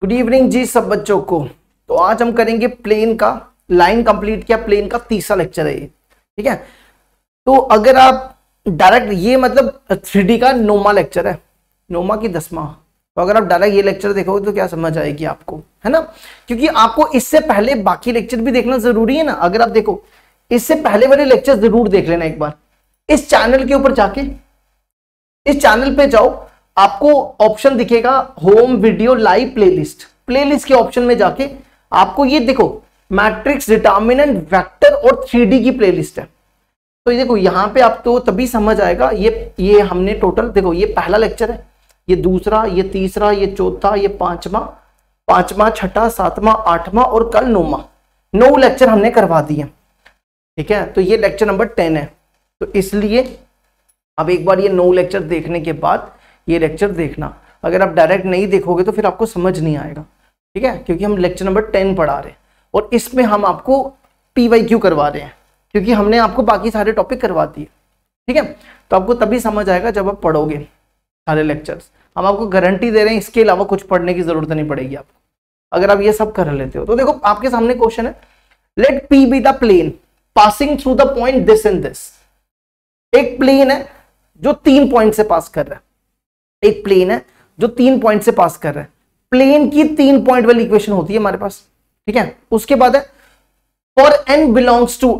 Good evening जी सब बच्चों को। तो आज हम करेंगे प्लेन का लाइन कंप्लीट किया, प्लेन का तीसरा लेक्चर है ये। ठीक है, तो अगर आप डायरेक्ट ये मतलब 3D का 9वां लेक्चर है, 9वां की 10वां। तो अगर आप डायरेक्ट ये लेक्चर देखोगे तो क्या समझ आएगी आपको, है ना। क्योंकि आपको इससे पहले बाकी लेक्चर भी देखना जरूरी है ना। अगर आप देखो इससे पहले वाले लेक्चर जरूर देख लेना एक बार। इस चैनल के ऊपर जाके, इस चैनल पे जाओ, आपको ऑप्शन दिखेगा home video live playlist. Playlist के ऑप्शन में जाके आपको ये देखो मैट्रिक्स, डिटरमिनेंट, वेक्टर और 3D की प्लेलिस्ट है। तो ये देखो यहाँ पे आप तो तभी समझ आएगा। ये हमने टोटल देखो, ये पहला लेक्चर है, ये दूसरा, ये तीसरा, ये चौथा, ये पांचवा, छठा, सातवां, आठवां और कल 9वां। 9 लेक्चर हमने करवा दिए। ठीक है, तो ये लेक्चर नंबर 10 है। तो इसलिए अब एक बार ये 9 लेक्चर देखने के बाद ये लेक्चर देखना। अगर आप डायरेक्ट नहीं देखोगे तो फिर आपको समझ नहीं आएगा। ठीक है, क्योंकि हम लेक्चर नंबर 10 पढ़ा रहे हैं और इसमें हम आपको PYQ करवा रहे हैं, क्योंकि हमने आपको बाकी सारे टॉपिक करवा दिए। ठीक है, तो आपको तभी समझ आएगा जब आप पढ़ोगे सारे लेक्चर्स। हम आपको गारंटी दे रहे हैं, इसके अलावा कुछ पढ़ने की जरूरत नहीं पड़ेगी आपको, अगर आप ये सब कर लेते हो। तो देखो आपके सामने क्वेश्चन है, let P be the plane passing through the point this and this. एक प्लेन है जो 3 पॉइंट से पास कर रहा है, एक प्लेन है जो 3 पॉइंट से पास कर रहा है। प्लेन की 3 पॉइंट वाली इक्वेशन होती है हमारे पास। ठीक है, उसके बाद है for n belongs to,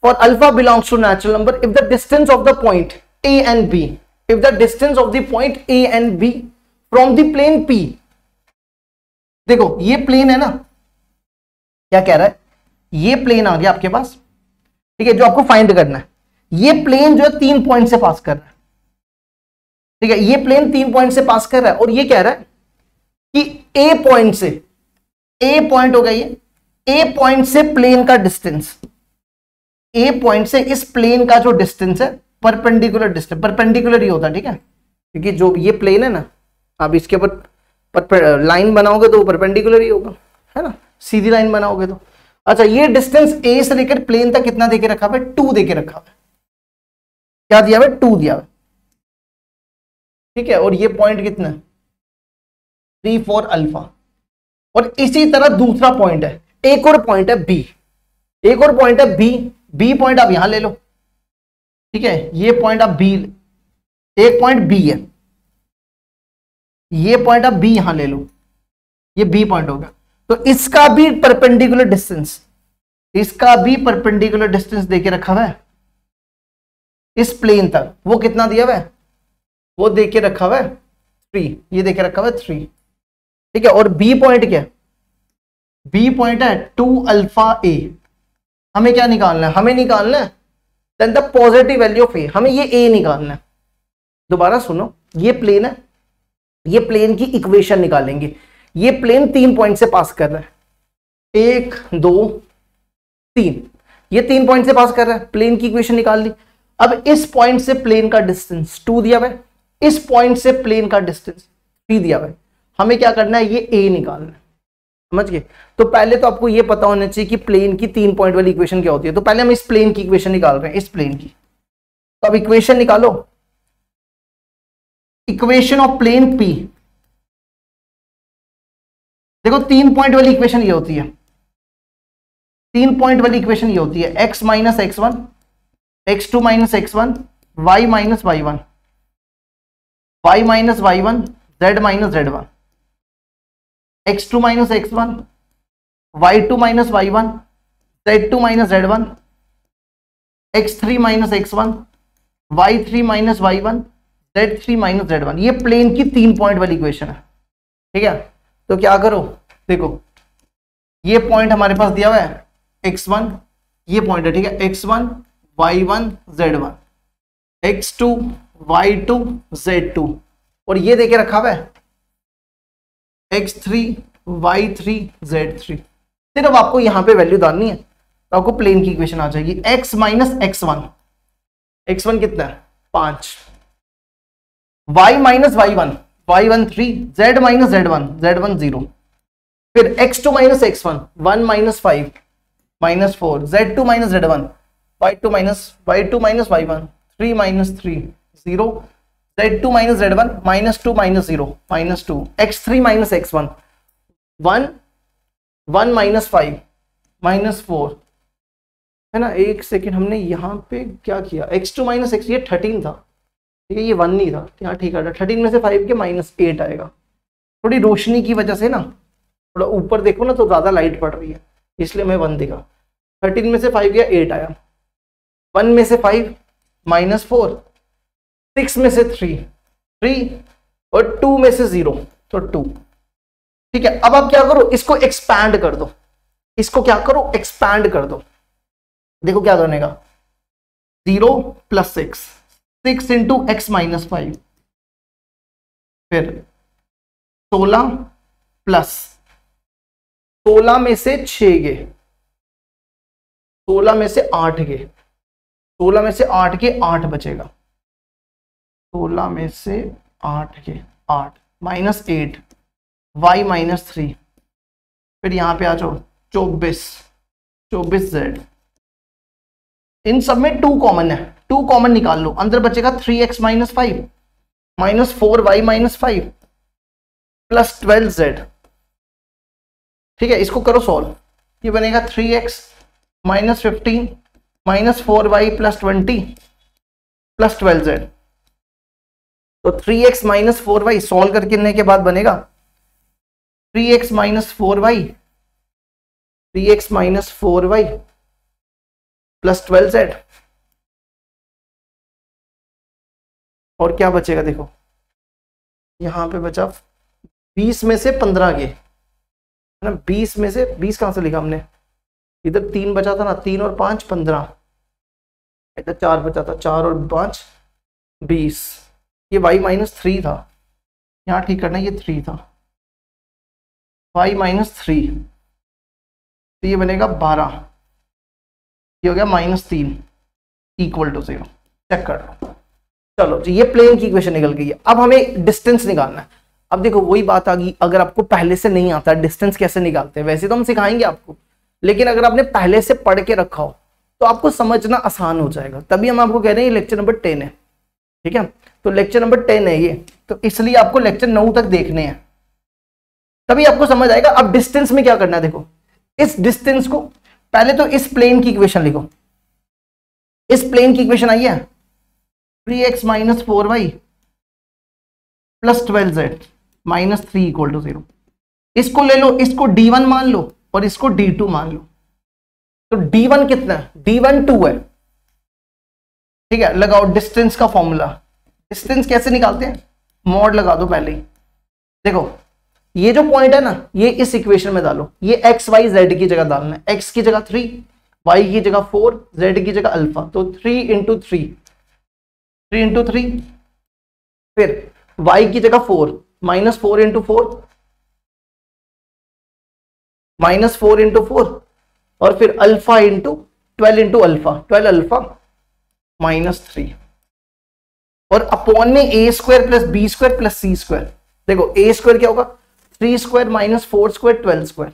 for alpha belongs to natural number if the distance of the point a and b, if the distance of the point a and b from the plane p। देखो ये plane है ना, क्या कह रहा है, ये plane आ गया आपके पास। ठीक है, जो आपको फाइंड करना है, ये प्लेन जो है 3 पॉइंट से पास कर रहा है। ठीक है, ये प्लेन 3 पॉइंट से पास कर रहा है और ये कह रहा है कि ए पॉइंट से, ए पॉइंट होगा ये, ए पॉइंट से प्लेन का डिस्टेंस, ए पॉइंट से इस प्लेन का जो डिस्टेंस है परपेंडिकुलर डिस्टेंस, परपेंडिकुलर ही होता है। ठीक है, क्योंकि जो ये प्लेन है ना, आप इसके ऊपर लाइन बनाओगे तो वो परपेंडिकुलर ही होगा, है ना, सीधी लाइन बनाओगे तो। अच्छा, ये डिस्टेंस ए से लेकर प्लेन तक कितना देके रखा हुआ है, 2 देके रखा हुआ है। क्या दिया हुआ है, 2 दिया हुआ है। ठीक है, और ये पॉइंट कितना है, 3 4 अल्फा। और इसी तरह दूसरा पॉइंट है, एक और पॉइंट है बी, एक और पॉइंट है बी। बी पॉइंट आप यहां ले लो। ठीक है, ये पॉइंट आप बी, एक पॉइंट बी है, ये पॉइंट आप बी यहां ले लो, ये बी पॉइंट होगा। तो इसका भी परपेंडिकुलर डिस्टेंस, इसका भी परपेंडिकुलर डिस्टेंस देके रखा हुआ है इस प्लेन तक। वो कितना दिया हुआ है, वो देके रखा हुआ है 3, ये देके रखा हुआ है 3। ठीक है, और बी पॉइंट क्या है, बी पॉइंट है 2 अल्फा ए। हमें क्या निकालना है, हमें निकालना है then the positive value of a, हमें ये ए निकालना है। दोबारा सुनो, ये प्लेन है, ये प्लेन की इक्वेशन निकालेंगे। ये प्लेन 3 पॉइंट से पास कर रहा है, 1 2 3, ये 3 पॉइंट से पास कर रहा है, प्लेन की इक्वेशन निकाल ली। अब इस पॉइंट से प्लेन का डिस्टेंस 2 दिया हुआ है, इस पॉइंट से प्लेन का डिस्टेंस 3 दिया हुआ है। हमें क्या करना है, ये ए निकालना है। समझ गए। तो पहले तो आपको ये पता होना चाहिए कि प्लेन की 3 पॉइंट वाली इक्वेशन क्या होती है। तो पहले हम इस प्लेन की इक्वेशन निकाल रहे हैं, इस प्लेन की। तो अब इक्वेशन निकालो, इक्वेशन ऑफ प्लेन पी। देखो 3 पॉइंट वाली इक्वेशन ये होती है, 3 पॉइंट वाली इक्वेशन ये होती है x minus x1, x2 minus x1, y minus y1, y minus y1, z minus z1, x2 minus x1, y2 minus y1, z2 minus z1, x3 minus x1, y3 minus y1, z3 minus z1। ये plane की 3 point वाली equation है। ठीक है, तो क्या करो, देखो ये पॉइंट हमारे पास दिया हुआ है x1, ये पॉइंट है। ठीक है, x1 y1 z1, x2 y2 z2, और ये देके रखा हुआ है x3 y3 z3। सिर्फ आपको यहां पे वैल्यू डालनी है तो आपको प्लेन की इक्वेशन आ जाएगी। x माइनस x1, x1 कितना है 5, y minus y1, y1 3, z minus z1, z1 0। फिर x2 minus x1, 1 minus 5 minus 4, z2 minus z1, y2 minus y1, 3 minus 3 0, z2 minus z1 minus 2 minus 0 minus 2, x3 minus x1, 1 1 -5 -4 है ना। एक second, हमने यहाँ पे क्या किया, x2 - x, ये 13 था, ठीक है, ये 1 नहीं था यहाँ, ठीक है। 13 में से 5 के -8 आएगा। थोड़ी रोशनी की वजह से ना, थोड़ा ऊपर देखो ना तो ज्यादा लाइट पड़ रही है, इसलिए मैं 1 दिखा। 13 में से 5 गया 8 आया, 1 में से 5 -4, 6 में से 3 और 2 में से 0 तो 2, ठीक है। अब आप क्या करो, इसको एक्सपैंड कर दो, इसको क्या करो, एक्सपैंड कर दो। देखो क्या बनेगा, 0 + 6 × x - 5, फिर 16 प्लस 16 में से 6 गए, 16 में से 8 गए, 16 में से 8 के 8 बचेगा, 16 में से 8 के 8 -8 y -3, फिर यहां पे आ जाओ 24 z। इन सब में 2 कॉमन है, 2 कॉमन निकाल लो, अंदर बचेगा 3x - 5 -4y - 5 प्लस 12 z, ठीक है। इसको करो सॉल्व, ये बनेगा 3x - 15 -4y + 20 प्लस 12 z। तो 3x - 4y सॉल्व करने के बाद बनेगा 3x - 4y प्लस 12 z, और क्या बचेगा देखो, यहां पे बचा 20 में से 15 गए, है ना। 20 में से 20 कहां से लिखा हमने, इधर 3 बचा था ना, 3 और 5 15, इधर 4 बचा था, 4 और 5 20, ये y -3 था, यहां ठीक करना, ये 3 था, y -3, तो ये बनेगा 12, ये हो गया -3 = 0। चेक कर लो, चलो जी, ये प्लेन की इक्वेशन निकल गई है। अब हमें डिस्टेंस निकालना है। अब देखो वही बात आ गई, अगर आपको पहले से नहीं आता डिस्टेंस कैसे निकालते हैं, वैसे तो हम सिखाएंगे आपको, लेकिन अगर आपने पहले से पढ़ के रखा हो तो आपको समझना आसान हो जाएगा। तभी हम आपको कह रहे हैं ये लेक्चर नंबर 10 है, ठीक है। तो लेक्चर नंबर 10 है ये, तो इसलिए आपको लेक्चर 9 तक देखने हैं, तभी आपको समझ आएगा। अब डिस्टेंस में क्या करना है, देखो इस डिस्टेंस को पहले तो इस प्लेन की इक्वेशन लिखो, इस प्लेन की इक्वेशन आई है 3x - 4y प्लस 12z -3 = 0। इसको ले लो, इसको d1 मान लो और इसको d2 मान लो। तो d1 कितना है, d1 2 है, ठीक है। लगाओ डिस्टेंस का फॉर्मूला, डिस्टेंस कैसे निकालते हैं, मॉड लगा दो पहले ही। देखो ये जो पॉइंट है ना, ये इस इक्वेशन में डालो, ये x y z की जगह डालना है, x की जगह 3, y की जगह 4, z की जगह अल्फा, तो 3 × 3, फिर y की जगह 4, -4 × 4, -4 × 4, और फिर अल्फा इंटू 12 अल्फा, 12 अल्फा -3, और अपॉन में a² + b² + c²। देखो a² क्या होगा, 3² - 4² 12²,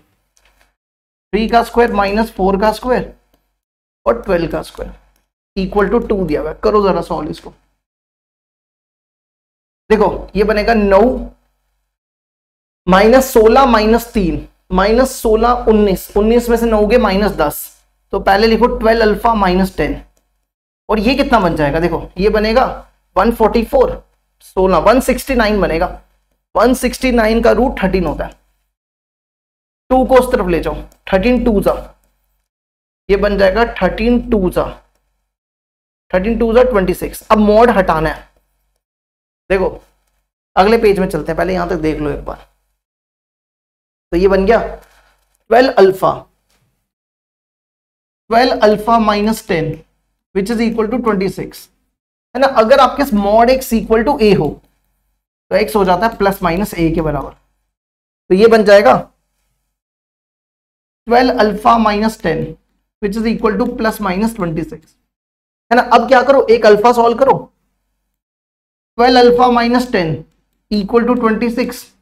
3 का स्क्वायर -4 का स्क्वायर और 12 का स्क्वायर = 2 दिया हुआ है। करो जरा सॉल्व इसको, देखो ये बनेगा 9 -16 -3 -16 19, 19 में से 9 गए -10, तो पहले लिखो 12 अल्फा -10, और ये कितना बन जाएगा, देखो ये बनेगा 144, 16 169 बनेगा, 169 का रूट 13 होता है, 2 को उस तरफ ले जाओ, 13 2 जा, ये बन जाएगा 13 2 जा 26। अब मॉड हटाना है, देखो अगले पेज में चलते हैं, पहले यहां तक देख लो एक बार। तो ये बन गया 12 alpha -10 which is equal to 26, है ना। अगर आपके mod x equal to a हो तो x हो जाता है +- a के बराबर, तो ये बन जाएगा 12 alpha -10 which is equal to +- 26, है ना। अब क्या करो, एक अल्फा सॉल्व करो, 12 alpha -10 equal to 26,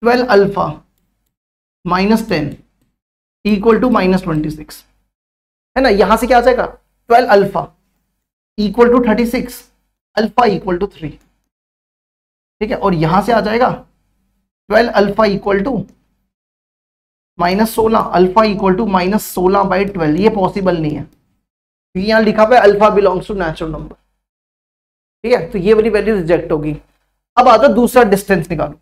12 alpha -10 equal to -26, है ना। यहां से क्या आ जाएगा, 12 alpha equal to 36, alpha equal to 3, ठीक है। और यहां से आ जाएगा 12 alpha equal to -16, alpha equal to -16/12, ये पॉसिबल नहीं है। यहां लिखा हुआ है alpha belongs to natural number, ठीक है, तो ये वाली वैल्यू रिजेक्ट होगी। अब आ जाओ दूसरा डिस्टेंस निकालो।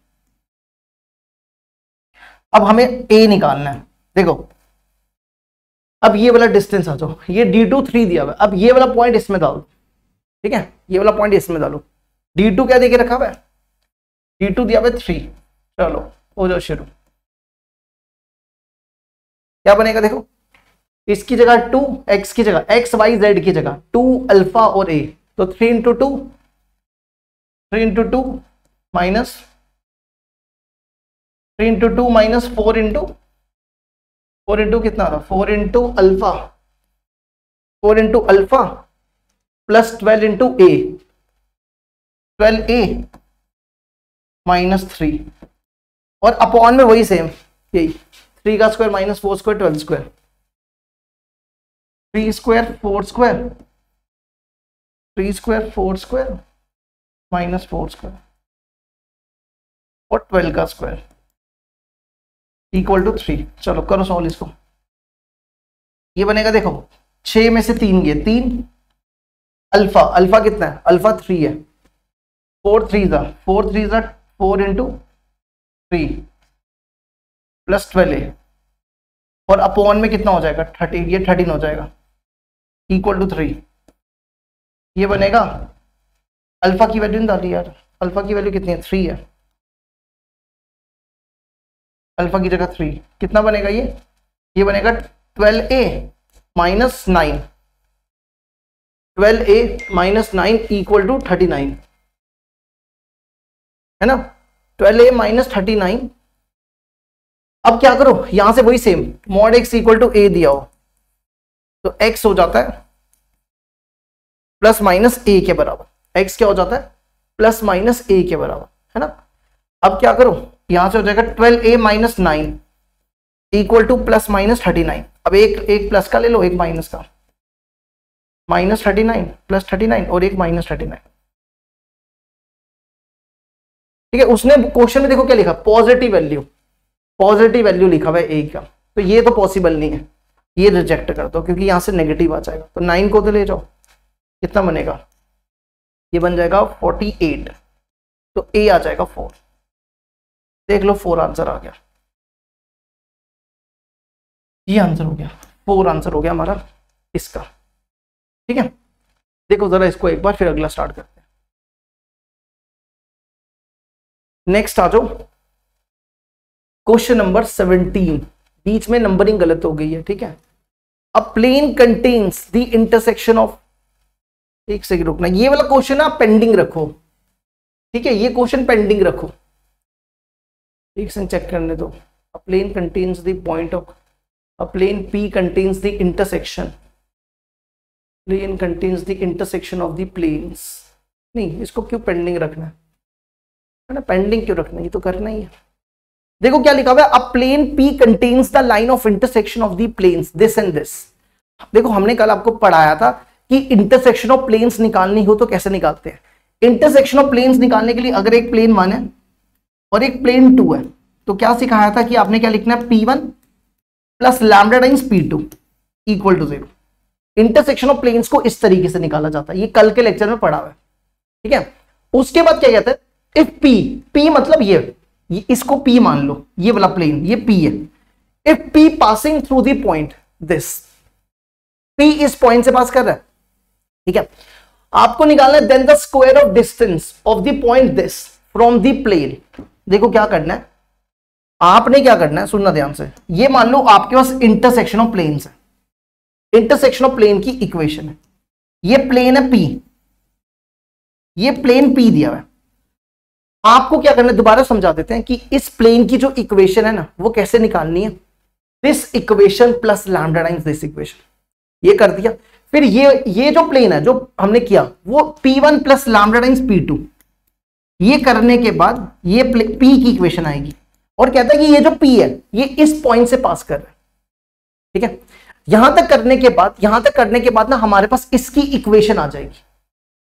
अब हमें ए निकालना है। देखो अब ये वाला डिस्टेंस आ जाओ, ये D2 3 दिया हुआ है, अब ये वाला पॉइंट इसमें डालो, ठीक है, ये वाला पॉइंट इसमें डालो। D2 क्या देके रखा हुआ है, D2 दिया हुआ है 3। चलो हो जाओ शुरू। क्या बनेगा देखो, इसकी जगह 2, x की जगह x y z की जगह 2 अल्फा और a, तो 3 into 2 minus 3 into 2 minus 4 into कितना था, 4 इंटू अल्फा प्लस 12 इंटू ए, 12a माइनस 3, और अपॉन में वही सेम, यही 3 का square minus 4 square 12 square, 3 square 4 square, 3 square 4 square minus 4 square और 12 का स्क्वायर इक्वल टू 3। चलो करो सॉल्व इसको। ये बनेगा देखो 6 में से 3 गए, 3 अल्फा कितना है, अल्फा 3 है, 4 3 4 इंटू 3 प्लस 12a, और अपॉन में कितना हो जाएगा 30, ये 13 हो जाएगा इक्वल टू 3। ये बनेगा, अल्फा की वैल्यू नहीं डाली यार, अल्फा की वैल्यू कितनी है 3 है, अल्फा की जगह 3, कितना बनेगा ये बनेगा 12a minus 9, 12a minus 9 equal to 39, है ना, 12a माइनस 39। अब क्या करो, यहां से वही same, mod x equal to a दिया हो तो x हो जाता है प्लस माइनस a के बराबर, x क्या हो जाता है प्लस माइनस a के बराबर, है ना। अब क्या करो, यहां से हो जाएगा 12a minus 9 equal two plus minus 39। अब एक प्लस का ले लो, एक माइनस का, माइनस 39 प्लस 39 और एक माइनस 39, ठीक है। उसने क्वेश्चन में देखो क्या लिखा, पॉजिटिव वैल्यू लिखा हुआ है a का, तो ये तो पॉसिबल नहीं है, ये रिजेक्ट कर दो क्योंकि यहां से नेगेटिव आ जाएगा। तो 9 को तो ले जाओ, कितना बनेगा, ये बन जाएगा 48, तो a आ जाएगा 4। देख लो 4 आंसर आ गया, ये आंसर हो गया, 4 आंसर हो गया हमारा इसका, ठीक है। देखो जरा इसको एक बार, फिर अगला स्टार्ट करते हैं। नेक्स्ट आ जाओ, क्वेश्चन नंबर 17, बीच में नंबरिंग गलत हो गई है, ठीक है। A plane contains the intersection of, एक सेकंड रुकना, ये वाला क्वेश्चन आप पेंडिंग रखो, ठीक है, ये क्वेश्चन पेंडिंग रखो, एक सेकंड चेक करने दो। A plane contains the point of, a plane P contains the intersection, plane contains the intersection of the planes, नहीं इसको क्यों पेंडिंग रखना है ना, पेंडिंग क्यों रखना है, ये तो करना ही है। देखो क्या लिखा हुआ है, a plane P contains the line of intersection of the planes this and this. देखो हमने कल आपको पढ़ाया था कि इंटरसेक्शन ऑफ प्लेन्स निकालनी हो तो कैसे निकालते हैं। इंटरसेक्शन ऑफ प्लेन्स निकालने के लिए अगर एक प्लेन 1 है और एक प्लेन 2 है, तो क्या सिखाया था कि आपने क्या लिखना है, P1 plus lambda times P2 equal to 0। Intersection of planes को इस तरीके से निकाला जाता है, ये कल के लेक्चर में पढ़ा हुआ है, ठीक है। उसके बाद क्या कहते हैं, इफ P मतलब ये इसको P मान लो, ये वाला प्लेन ये P है, if P passing through the point this, P इस पॉइंट से पास कर रहा है, ठीक है। आपको निकालना है then the square of distance of the point this from the plane. देखो क्या करना है, आपने क्या करना है, सुनना ध्यान से। ये मान लो आपके पास इंटरसेक्शन ऑफ प्लेन्स है, इंटरसेक्शन ऑफ प्लेन की इक्वेशन है, ये प्लेन है P, ये प्लेन P दिया हुआ है। आपको क्या करना है, दोबारा समझा देते हैं कि इस प्लेन की जो इक्वेशन है ना, वो कैसे निकालनी है, this equation plus lambda times this equation, ये कर दिया। फिर ये जो प्लेन है जो हमने किया वो P1 plus lambda times P2, ये करने के बाद ये P की इक्वेशन आएगी, और कहता है कि ये जो P है ये इस पॉइंट से पास कर रहा है, ठीक है। यहां तक करने के बाद ना हमारे पास इसकी इक्वेशन आ जाएगी,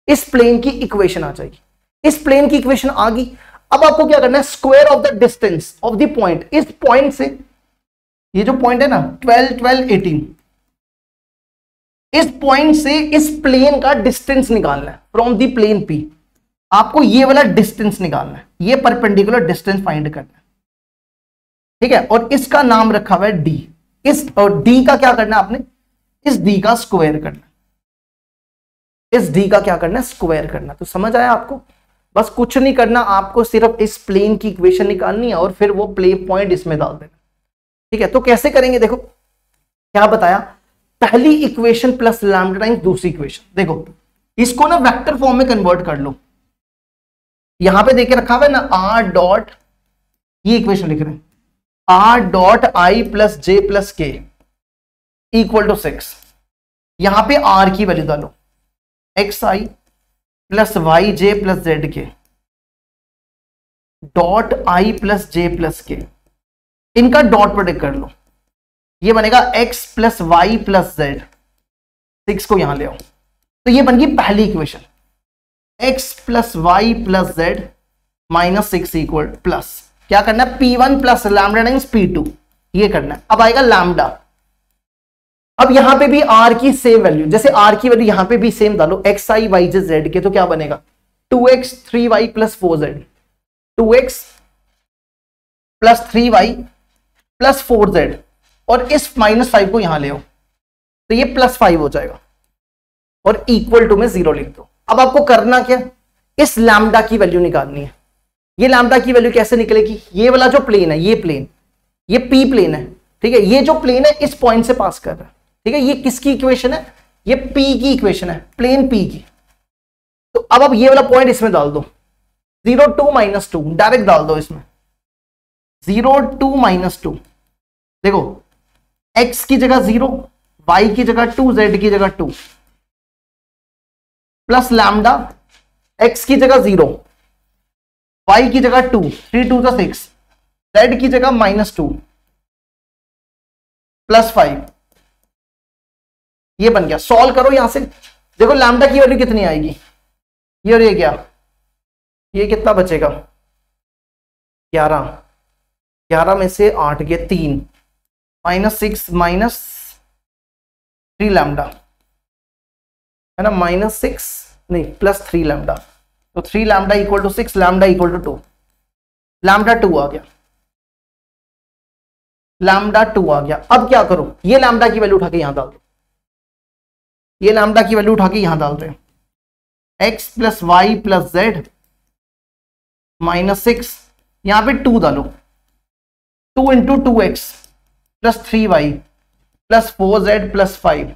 इस प्लेन की इक्वेशन आ जाएगी, इस प्लेन की इक्वेशन आ गई। अब आपको क्या करना है, square of the distance of the point, इस पॉइंट से ये जो पॉइंट है ना 12, 12, 18, इस पॉइंट से इस प्लेन का डिस्टेंस निकालना है फ्रॉम दी प्लेन P। आपको ये वाला डिस्टेंस निकालना है, ये परपेंडिकुलर डिस्टेंस फाइंड करना है, ठीक है। और इसका नाम रखा हुआ है D। इस और D का क्या करना है आपने, इस D का स्क्वायर करना, इस D का क्या करना है, स्क्वायर करना। तो समझ आया आपको, बस कुछ नहीं करना, आपको सिर्फ इस प्लेन की इक्वेशन निकालनी है और फिर वो प्लेन पॉइंट इसमें डाल देना, ठीक है। तो कैसे करेंगे, देखो क्या बताया, पहली इक्वेशन प्लस लैम्डा टाइम्स दूसरी इक्वेशन। देखो इसको ना वेक्टर फॉर्म में कन्वर्ट कर लो, यहां पे देके रखा हुआ है ना r डॉट, ये इक्वेशन लिख रहे हैं r dot i plus j plus k equal to 6। यहां पे r की वैल्यू डालो, xi plus Y J plus Z K dot i plus j plus K, इनका डॉट प्रोडक्ट कर लो, ये बनेगा x plus Y plus Z, 6 को यहां ले आओ, तो ये बन गई पहली equation, x plus Y plus Z minus 6 equal plus क्या करना है, p1 plus lambda times p2, ये करना है। अब आएगा लैम्डा, अब यहां पे भी r की सेम वैल्यू, जैसे r की वैल्यू यहां पे भी सेम डालो, x i y j z के, तो क्या बनेगा 2x 3y plus 4z, 2x plus 3y plus 4z, और इस -5 को यहां ले आओ, तो ये +5 हो जाएगा, और इक्वल टू में 0 लिख दो। अब आपको करना क्या, इस लैम्डा की वैल्यू निकालनी है। ये लैम्डा की वैल्यू कैसे निकलेगी, ये वाला जो प्लेन है, ये प्लेन, ये p प्लेन है, ठीक है, ये जो प्लेन है इस पॉइंट से पास कर रहा है, ठीक है। ये किसकी इक्वेशन है, ये p की इक्वेशन है, प्लेन p की। तो अब आप ये वाला पॉइंट इसमें डाल दो, 0 2 -2 डायरेक्ट डाल दो इसमें, 0 2 -2, देखो x की जगह 0, y की जगह 2, z की जगह 2, प्लस लैम्डा, x की जगह 0, y की जगह 2, 3 2 6, z की जगह -2 प्लस 5, ये बन गया। सॉल्व करो यहां से, देखो लैम्डा की वैल्यू कितनी आएगी, ये और ये क्या, ये कितना बचेगा 11, 11 में से 8 गए 3, -6 -3 लैम्डा है ना, -6 नहीं +3 लैम्डा, तो 3 lambda equal to 6, lambda equal to 2, lambda 2 आ गया, लैम्डा 2 आ गया। अब क्या करो, ये लैम्डा की वैल्यू उठा के यहां डाल दो, ये लैम्डा की वैल्यू उठा के यहां डाल दो, x plus Y plus Z -6, यहां पे 2 डालो, 2 into 2x plus 3y plus 4z plus 5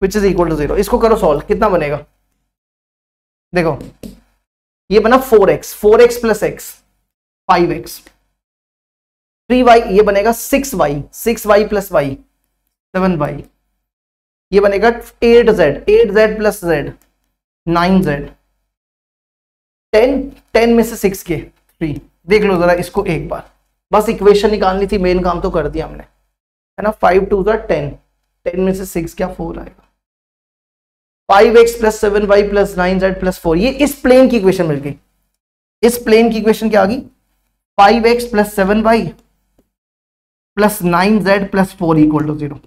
which is equal to 0। इसको करो सॉल्व, कितना बनेगा, देखो ये बना 4x, 4x plus x 5x, 3y, ये बनेगा 6y, 6y plus y 7y, ये बनेगा 8z, 8z plus z 9z, 10, 10 में से 6 के 3। देख लो जरा इसको एक बार, बस इक्वेशन निकालनी थी, मेन काम तो कर दिया हमने, है ना। 5 2 10, 10 में से 6 क्या 4 आएगा, 5x plus 7y plus 9z plus 4, ये इस प्लेन की इक्वेशन मिल गई। इस प्लेन की इक्वेशन क्या आ गई, 5x plus 7y plus 9z plus 4 equal to 0।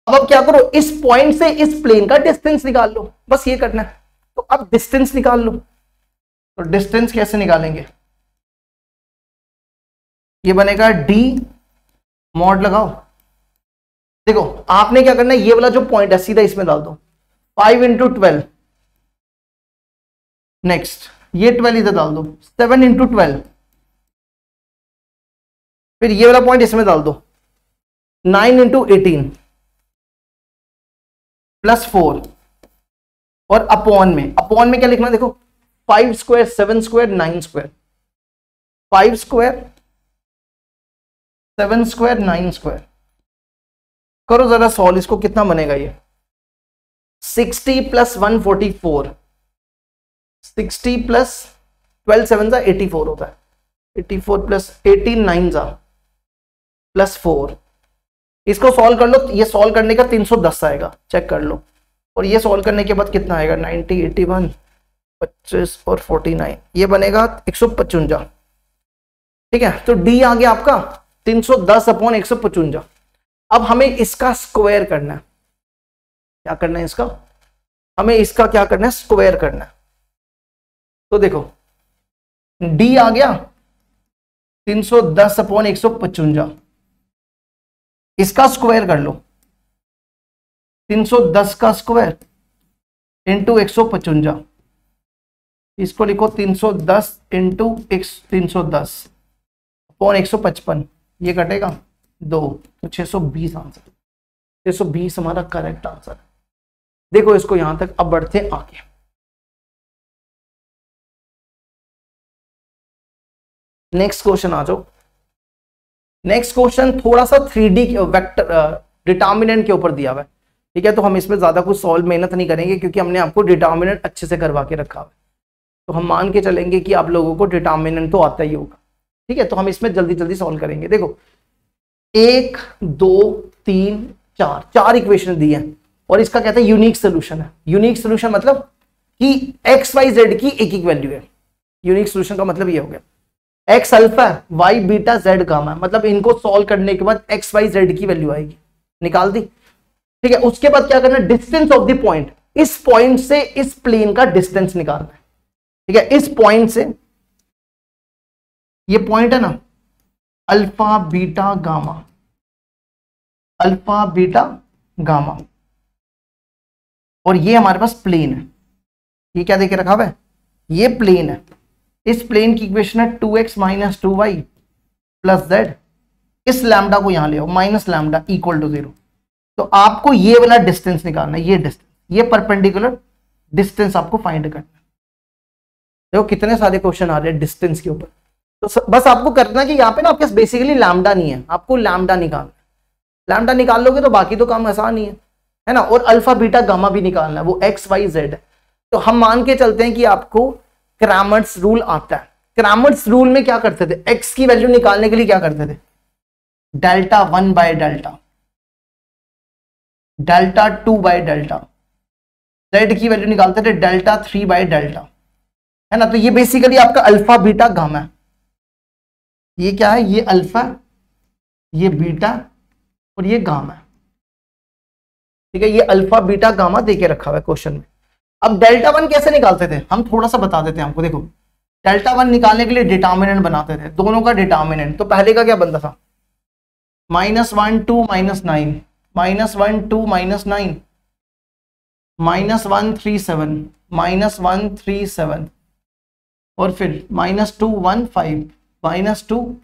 अब क्या करो, इस पॉइंट से इस प्लेन का डिस्टेंस निकाल लो, बस ये करना है। तो अब डिस्टेंस निकाल लो, तो डिस्टेंस कैसे निकालेंगे, ये बनेगा d मॉड लगाओ, देखो आपने क्या करना है, ये वाला जो पॉइंट है सीधा इसमें डाल दो, 5 इंटू 12, नेक्स्ट ये 12 इधर डाल दो, 7 इंटू 12, फिर ये वाला पॉइंट इसमें डाल दो, 9 इंटू 18 प्लस 4, और अपॉन में क्या लिखना, देखो 5 square 7 square 9 square, 5 square 7 square 9 square, करो जरा सॉल्व, इसको कितना बनेगा, ये 60 प्लस 144, 60 प्लस 12 7 जा 84 होता है, 84 प्लस 18 9 जा प्लस 4, इसको सॉल्व कर लो, ये सॉल्व करने का 310 आएगा, चेक कर लो, और ये सॉल्व करने के बाद कितना आएगा, 90 81 25 और 49, ये बनेगा 155, ठीक है। तो डी आ गया आपका 310/155। अब हमें इसका स्क्वायर करना है। क्या करना है इसका? हमें इसका क्या करना है? स्क्वायर करना है। तो देखो डी आ गया 310/155, इसका स्क्वायर कर लो 310 का स्क्वायर इंटू 155, इसको लिखो 310 इंटू 310/155, ये कटेगा 2, तो 620 आंसर। 620 हमारा करेक्ट आंसर है। देखो इसको यहां तक, अब बढ़ते हैं आगे। नेक्स्ट क्वेश्चन आ जाओ। नेक्स्ट क्वेश्चन थोड़ा सा 3D वेक्टर डिटर्मिनेंट के ऊपर दिया हुआ है, ठीक है। तो हम इसमें ज्यादा कुछ सॉल्व मेहनत नहीं करेंगे क्योंकि हमने आपको डिटर्मिनेंट अच्छे से करवा के रखा है। तो हम मान के चलेंगे कि आप लोगों को डिटर्मिनेंट तो आता ही होगा, ठीक है। तो हम इसमें जल्दी जल्दी सॉल्व करेंगे। देखो 1 2 3 4 इक्वेशन दी है और इसका कहते हैं यूनिक सोल्यूशन है। यूनिक सोल्यूशन मतलब कि एक्स वाई जेड की एक एक वैल्यू है। यूनिक सोल्यूशन का मतलब ये हो गया X alpha Y beta Z gamma, मतलब इनको सॉल्व करने के बाद एक्स वाई जेड की वैल्यू आएगी, निकाल दी, ठीक है। उसके बाद क्या करना है? डिस्टेंस ऑफ द पॉइंट, इस पॉइंट से इस प्लेन का डिस्टेंस निकालना है, ठीक है। इस पॉइंट से, ये पॉइंट है ना alpha beta gamma, alpha beta gamma, और ये हमारे पास प्लेन है। ये क्या देके रखा हुआ है? ये प्लेन है। इस प्लेन की इक्वेशन है 2x - 2y + z। इस लैम्डा को यहां ले आओ, माइनस लैम्डा इक्वल टू 0। तो आपको ये वाला डिस्टेंस निकालना है, ये डिस्टेंस, ये परपेंडिकुलर डिस्टेंस आपको फाइंड करना है। देखो कितने सारे क्वेश्चन आ रहे हैं डिस्टेंस के ऊपर। तो बस आपको करना है कि यहाँ पे ना आपके पास बेसिकली लैम्डा नहीं है, आपको लैम्डा निकालना है। लैम्डा निकाल लोगे तो बाकी तो काम आसान ही है ना। और अल्फा बीटा गामा भी निकालना है, वो एक्स वाई जेड है। तो हम मान के चलते हैं कि आपको क्रैमर्स रूल आता है। क्रैमर्स रूल में क्या करते थे? एक्स की वैल्यू निकालने के लिए क्या करते थे? डेल्टा 1/डेल्टा, डेल्टा 2/डेल्टा, जेड की वैल्यू निकालते थे डेल्टा 3/डेल्टा, है ना। तो ये बेसिकली आपका अल्फा बीटा गामा है। ये क्या है? ये अल्फा, ये बीटा और ये गामा है, ठीक है। ये अल्फा बीटा गामा देके रखा हुआ है क्वेश्चन में। अब डेल्टा 1 कैसे निकालते थे हम थोड़ा सा बता देते हैं आपको। देखो डेल्टा 1 निकालने के लिए डिटर्मिनेंट बनाते थे, दोनों का डिटर्मिनेंट। तो पहले का क्या बनता था? -1 2 - 9, -1 2 - 9, -137, -137, और फिर -2 1 5, -2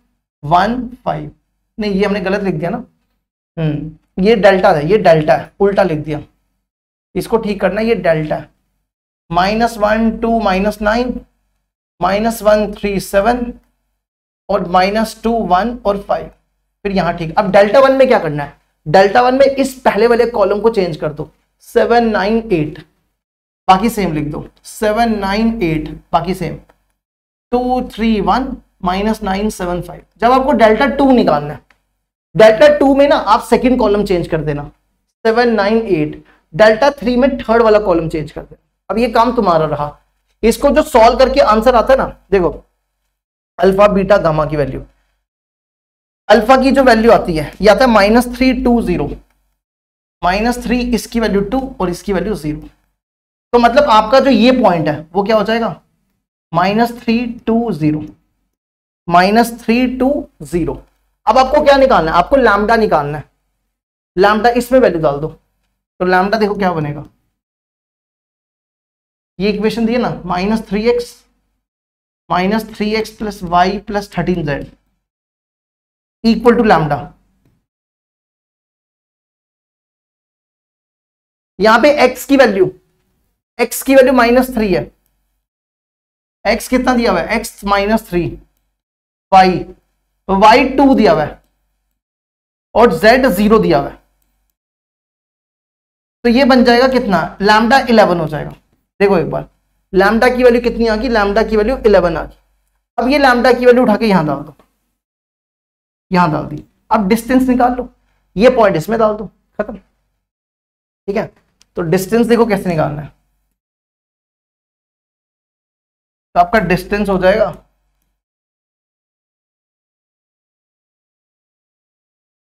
1 5। नहीं ये हमने गलत लिख दिया ना, ये डेल्टा है, ये डेल्टा है, उल्टा लिख दिया, इसको ठीक करना। ये डेल्टा है, -1 2 - 9, -137 और -2 1 और 5, फिर यहां ठीक। अब डेल्टा 1 में क्या करना है? डेल्टा 1 में इस पहले वाले कॉलम को चेंज कर दो, 7 9 8, बाकी सेम लिख दो, 7 9 8 बाकी सेम, 2 3 1 -9 7 5। जब आपको डेल्टा 2 निकालना है, डेल्टा 2 में ना आप सेकंड कॉलम चेंज कर देना, 7 9 8, डेल्टा 3 में थर्ड वाला कॉलम चेंज कर देना। अब ये काम तुम्हारा रहा। इसको जो सॉल्व करके आंसर आता है ना, देखो अल्फा बीटा गामा की वैल्यू, अल्फा की जो वैल्यू आती है ये आता है -320, -3, इसकी वैल्यू 2 और इसकी वैल्यू 0। तो मतलब आपका जो ये पॉइंट है वो क्या हो जाएगा? -320, -320। अब आपको क्या निकालना है? आपको लैम्डा निकालना है। लैम्डा इसमें वैल्यू डाल दो, तो लैम्डा देखो क्या बनेगा, ये इक्वेशन दी है ना, -3x + y + 13z equal to lambda. यहां पे x की वैल्यू -3 है, x कितना दिया हुआ है? x -3, y 2 दिया हुआ है और z 0 दिया हुआ है। तो ये बन जाएगा कितना? लैम्डा 11 हो जाएगा। देखो एक बार लैम्डा की वैल्यू कितनी आ गई? लैम्डा की वैल्यू 11 आ गई। अब ये लैम्डा की वैल्यू उठा के यहां डाल दो, यहां डाल दी। अब डिस्टेंस निकाल लो, ये पॉइंट इसमें डाल दो, खत्म, ठीक है। तो डिस्टेंस देखो कैसे निकालना है। तो आपका डिस्टेंस हो जाएगा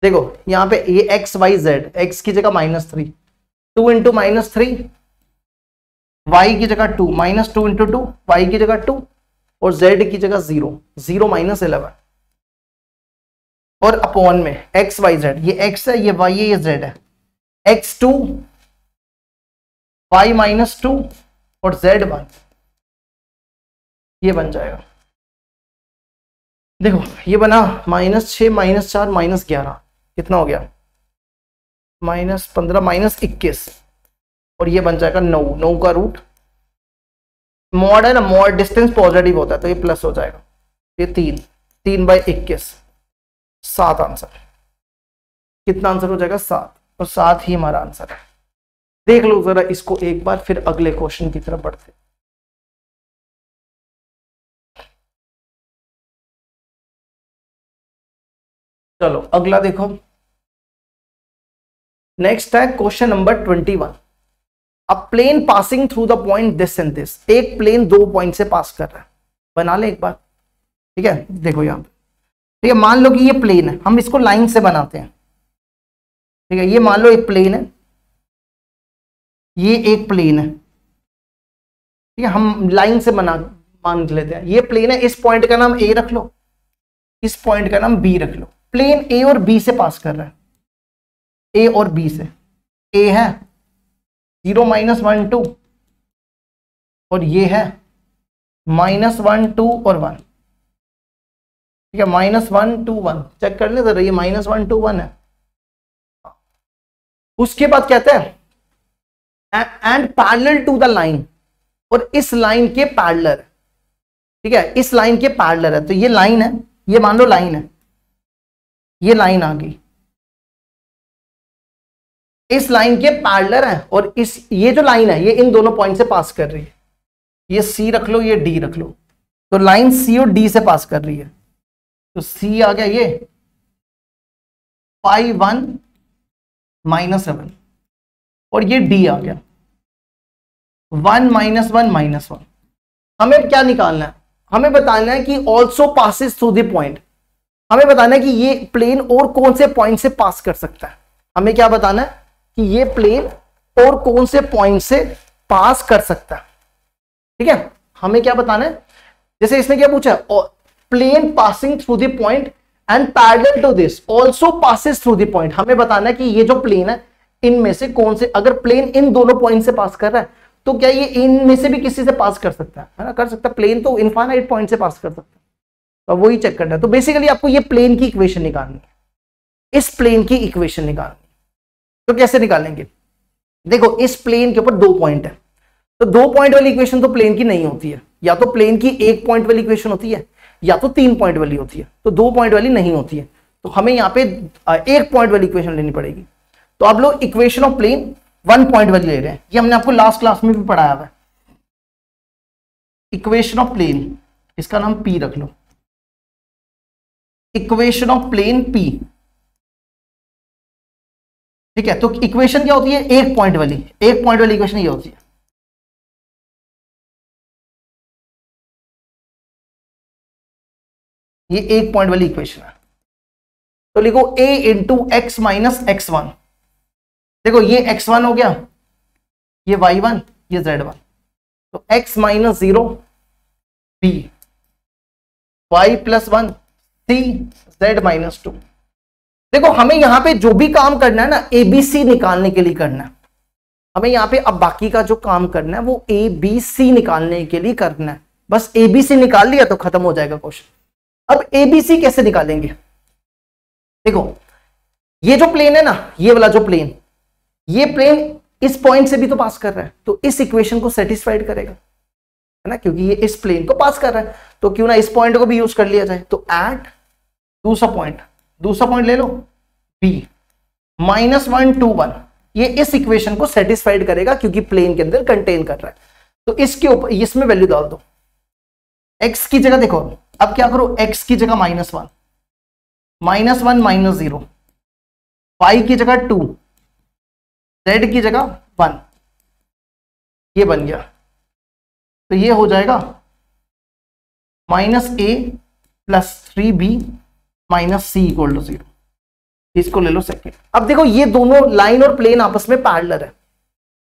देखो यहाँ पे ये एक्स वाई जेड, एक्स की जगह -3, 2 इंटू -3, वाई की जगह 2, -2 इंटू 2, वाई की जगह 2, और जेड की जगह 0, 0 -11, और अपॉन में एक्स वाई जेड, ये एक्स है, ये वाई है, ये जेड है, x2 y -2 और z1, ये बन जाएगा। देखो ये बना -6 -4 -11, कितना हो गया, -15 -21, और ये बन जाएगा 9, 9 का रूट, मॉड है ना, मॉड डिस्टेंस पॉजिटिव होता है तो ये प्लस हो जाएगा, ये 3/21, 7 आंसर। कितना आंसर हो जाएगा, 7, और 7 ही हमारा आंसर है। देख लो जरा इसको एक बार, फिर अगले क्वेश्चन की तरफ बढ़ते। चलो अगला देखो, नेक्स्ट है question number 21। A plane passing through the point this and this, एक प्लेन 2 पॉइंट से पास कर रहा है, बना ले एक बार, ठीक है। देखो यहां पे, ठीक है, मान लो कि ये प्लेन है, हम इसको लाइन से बनाते हैं, ठीक है। ये मान लो एक प्लेन है, ये एक प्लेन है, ठीक है, हम लाइन से मान लेते हैं। ये प्लेन है, इस पॉइंट का नाम ए रख लो, इस पॉइंट का नाम बी रख लो। प्लेन ए और बी से पास कर रहा है, ए और बी से, ए है 0 -1 2, और ये है -1 2 और 1, ठीक है, -1 2 1, चेक कर ले जरा, ये -1 2 1 है। उसके बाद कहते हैं and parallel to the line, और इस लाइन के पैरेलल, ठीक है, इस लाइन के पैरेलल है, तो ये लाइन है, ये मान लो लाइन है, ये लाइन आ गई, इस लाइन के पैरेलल है, और ये जो लाइन है ये इन दोनों पॉइंट से पास कर रही है, ये सी रख लो, ये डी रख लो, तो लाइन सी और डी से पास कर रही है, तो सी आ गया ये 5 1 -7, और ये डी आ गया 1 -1 -1। हमें क्या निकालना है, हमें बताना है कि also passes through the point, हमें बताना है कि ये प्लेन और कौन से पॉइंट से पास कर सकता है। हमें क्या बताना है कि ये प्लेन और कौन से पॉइंट से पास कर सकता है, ठीक है। हमें क्या बताना है, जैसे इसने क्या पूछा, plane passing through the point and parallel to this also passes through the point. हमें बताना है कि ये जो प्लेन है इनमें से कौन से, अगर प्लेन इन दोनों पॉइंट से पास कर रहा है तो क्या ये इनमें से भी किसी से पास कर सकता है ना, कर सकता है। प्लेन तो इनफाइनाइट पॉइंट से पास कर सकता है, तो वही चेक करना है। तो बेसिकली आपको ये प्लेन की इक्वेशन निकालनी है, इस प्लेन की इक्वेशन निकालनी है। तो कैसे निकालेंगे, देखो इस प्लेन के ऊपर 2 पॉइंट है, तो 2 पॉइंट वाली इक्वेशन तो प्लेन की नहीं होती है, या तो प्लेन की 1 पॉइंट वाली इक्वेशन होती है या तो 3 पॉइंट वाली होती है, तो 2 पॉइंट वाली नहीं होती है, तो हमें यहाँ पे 1 पॉइंट वाली इक्वेशन लेनी पड़ेगी। तो आप लोग इक्वेशन ऑफ प्लेन 1 पॉइंट वाली ले रहे हैं, ये हमने आपको लास्ट क्लास में भी पढ़ाया हुआ है। इक्वेशन ऑफ प्लेन, इसका नाम P रख लो, इक्वेशन ऑफ प्लेन P, ठीक है। तो इक्वेशन क्या होती है, 1 पॉइंट वाली, 1 पॉइंट वाली इक्वेशन ये होती है, ये 1 पॉइंट वाली इक्वेशन है। तो लिखो a into X minus x1, देखो ये x1 हो गया, ये y1, ये z1, तो x minus 0 b, y plus 1 c, z minus 2। देखो हमें यहां पे जो भी काम करना है ना ABC निकालने के लिए करना है, हमें यहां पे अब बाकी का जो काम करना है वो ABC निकालने के लिए करना है। बस ABC निकाल लिया तो खत्म हो जाएगा क्वेश्चन। अब ABC कैसे निकालेंगे, देखो ये जो प्लेन है ना, ये वाला जो प्लेन, ये प्लेन इस पॉइंट से भी तो पास कर रहा है, तो इस इक्वेशन को सेटिस्फाइड करेगा, है ना, क्योंकि ये इस प्लेन को पास कर रहा है, तो क्यों ना इस पॉइंट को भी यूज कर लिया जाए। तो एट दूसरा पॉइंट ले लो B, -1 2 1, ये इस इक्वेशन को सेटिस्फाइड करेगा क्योंकि प्लेन के अंदर कंटेन कर रहा है। तो इसके ऊपर इसमें वैल्यू डाल दो, x की जगह देखो, अब क्या करो, x की जगह -1 -0, y की जगह 2, z की जगह 1, ये बन गया। तो ये हो जाएगा -a + 3b - c = 0। इसको ले लो सेकंड। अब देखो ये दोनों लाइन और प्लेन आपस में पैरेलल है।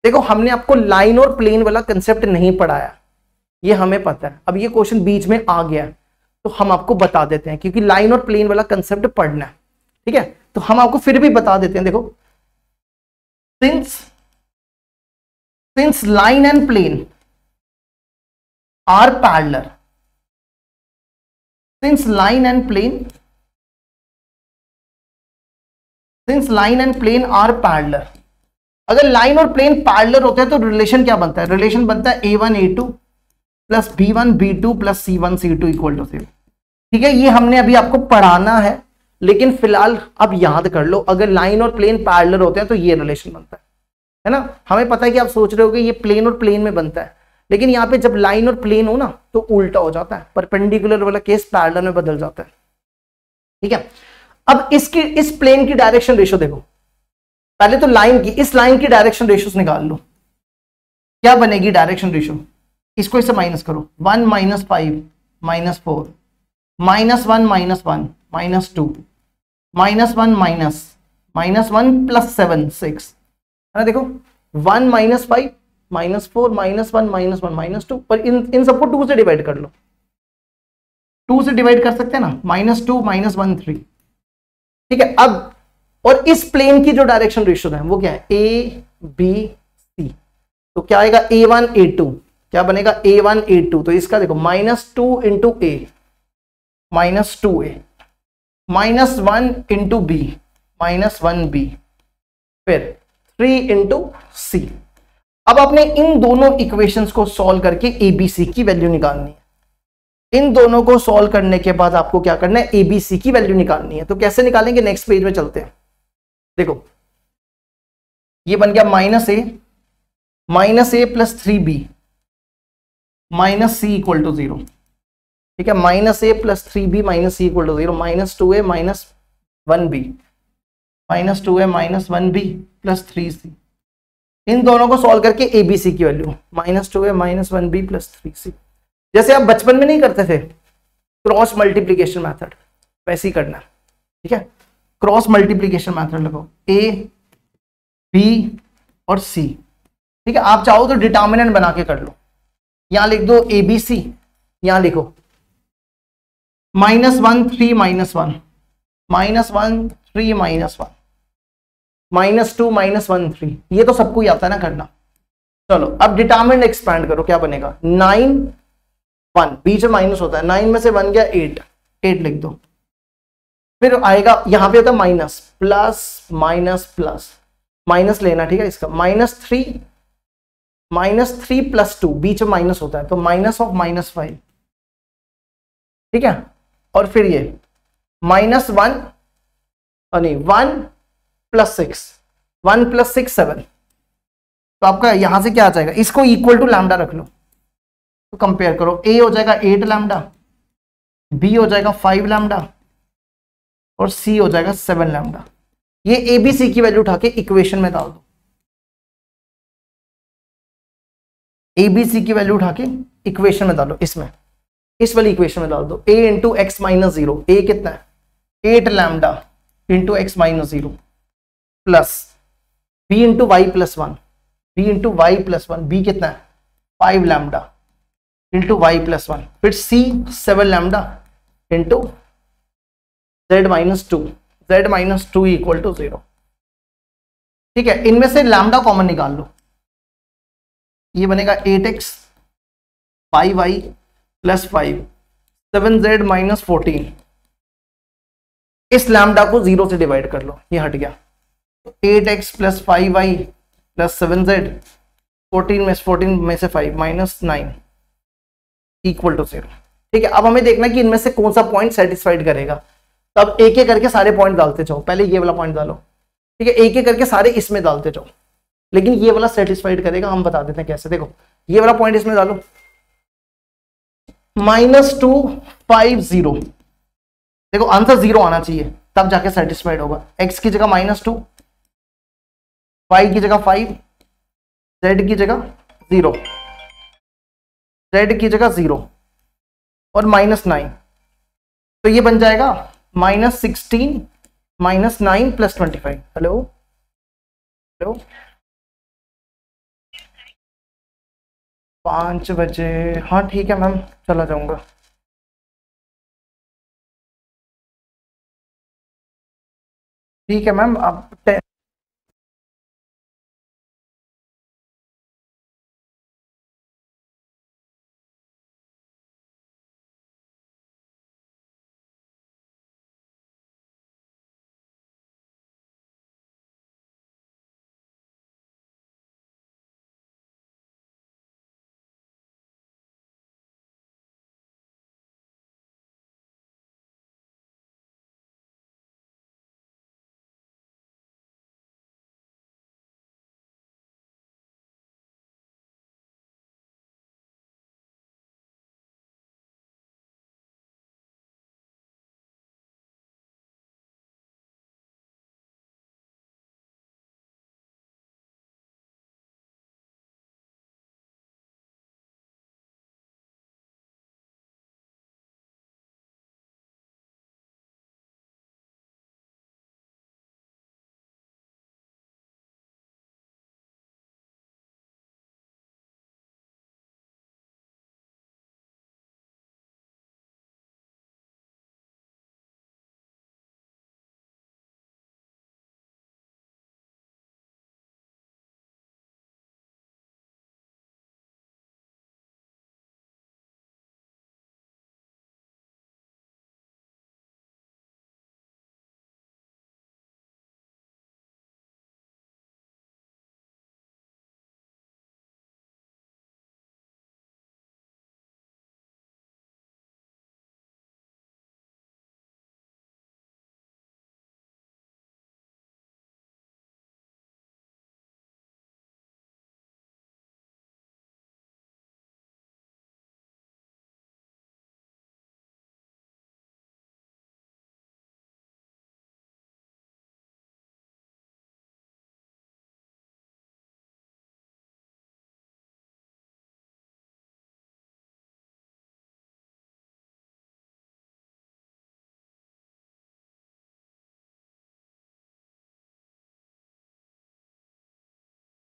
देखो हमने आपको लाइन और प्लेन वाला कंसेप्ट नहीं पढ़ाया, ये हमें पता है। अब ये क्वेश्चन बीच में आ गया तो हम आपको बता देते हैं, क्योंकि लाइन और प्लेन वाला कंसेप्ट पढ़ना है, ठीक है। तो हम आपको फिर भी बता देते हैं। देखो since line and plane are parallel, since line and plane are parallel, अगर लाइन और प्लेन पैरेलल होते हैं तो रिलेशन क्या बनता है? रिलेशन बनता है a1 a2 plus b1 b2 plus c1 c2 equal to 0। ठीक है, ये हमने अभी आपको पढ़ाना है, लेकिन फिलहाल अब याद कर लो, अगर लाइन और प्लेन पैरेलल होते हैं तो ये रिलेशन बनता है ना। हमें पता है कि आप सोच रहे हो कि ये प्लेन और प्लेन में बनता है, लेकिन यहाँ पे जब लाइन और प्लेन हो ना तो उल्टा हो जाता है, परपेंडिकुलर वाला केस पैरेलल में बदल जाता है। ठीक है, अब इस प्लेन की डायरेक्शन रेशियो देखो, पहले तो इस लाइन की डायरेक्शन रेशियो निकाल लो। क्या बनेगी डायरेक्शन रेशियो? इसको इससे माइनस करो, 1 - 5 - 4 -1 - 1 -2 -1 -1 प्लस 7 6 है ना। देखो 1 - 5 -4 -1 -1 -2, पर इन सबको 2 से डिवाइड कर लो। 2 से डिवाइड कर सकते हैं ना, -2 -1 3। ठीक है, अब और इस प्लेन की जो डायरेक्शन रेशियो है वो क्या है? A B C। तो क्या आएगा? A1 A2, क्या बनेगा? A1 A2। तो इसका देखो -2 into A -2A, -1 into B -1B, फिर 3 इंटू C। अब आपने इन दोनों इक्वेशंस को सॉल्व करके ABC की वैल्यू निकालनी है। इन दोनों को सॉल्व करने के बाद आपको क्या करना है? ABC की वैल्यू निकालनी है। तो कैसे निकालेंगे? नेक्स्ट पेज में चलते हैं। देखो ये बन गया -a plus 3b -c equal to 0। ठीक है, -a plus 3b -c equal to 0, -2a -1b -2a plus 3c। इन दोनों को सॉल्व करके ABC की value -2a -1b plus 3c। जैसे आप बचपन में नहीं करते थे क्रॉस मल्टीप्लीकेशन मेथड, वैसे ही करना। ठीक है, क्रॉस मल्टीप्लीकेशन मेथड लगाओ, A B और C। ठीक है, आप चाहो तो डिटर्मिनेंट बना के कर लो। यहां लिख दो ABC, यहां लिखो -1 3 -1 -1 3 -1 -2 -1 3। ये तो सबको ही आता है ना करना। चलो अब डिटर्मिनेंट एक्सपैंड करो, क्या बनेगा? 9 1, बीच में माइनस होता है, 9 में से बन गया 8 लिख दो। फिर आएगा यहां पे होता है minus, plus minus plus, minus लेना। ठीक है, इसका -3 प्लस 2, बीच में माइनस होता है तो -5। ठीक है, और फिर ये -1 नहीं 1 प्लस 6, 1 प्लस 6 7। तो आपका यहां से क्या आ जाएगा? इसको इक्वल टू लैम्डा रख लो, तो कंपेयर करो। A हो जाएगा 8 लैम्डा, B हो जाएगा 5 लैम्डा और C हो जाएगा 7 लैम्डा। ये ABC की वैल्यू उठा के इक्वेशन में डाल दो। ABC की वैल्यू उठा के इक्वेशन में डालो, इसमें इस वाली इक्वेशन में डाल दो। A into X minus 0, A कितना है? 8 lambda into X minus 0 plus B into Y plus 1, B into Y plus 1, B कितना है? 5 लैम्डा इंटू वाई प्लस 1, फिर C 7 lambda into Z minus 2 equal to 0। ठीक है, इनमें से लैम्डा कॉमन निकाल लो, ये बनेगा 8x 5y plus 5 7z minus 14। इस लैम्डा को 0 से डिवाइड कर लो, ये हट गया। 8x plus 5y plus 7z 14 में से 5 -9 इक्वल टू 0। ठीक है, अब हमें देखना कि इनमें से कौन सा पॉइंट सेटिस्फाइड करेगा। तो अब एक एक करके सारे पॉइंट डालते जाओ। पहले ये वाला पॉइंट डालो, ठीक है, एक एक करके सारे इसमें डालते जाओ, लेकिन ये वाला सेटिस्फाइड करेगा। हम बता देते हैं कैसे। देखो ये वाला पॉइंट इसमें डालो, -250। देखो आंसर 0 आना चाहिए, तब जाके सेटिस्फाइड होगा। x की जगह -2, y की जगह 5, z की जगह 0, z की जगह 0 और -9। तो ये बन जाएगा -16 -9 + 25। हेलो हेलो, 5 बजे, हाँ ठीक है मैम, चला जाऊंगा। ठीक है मैम, आप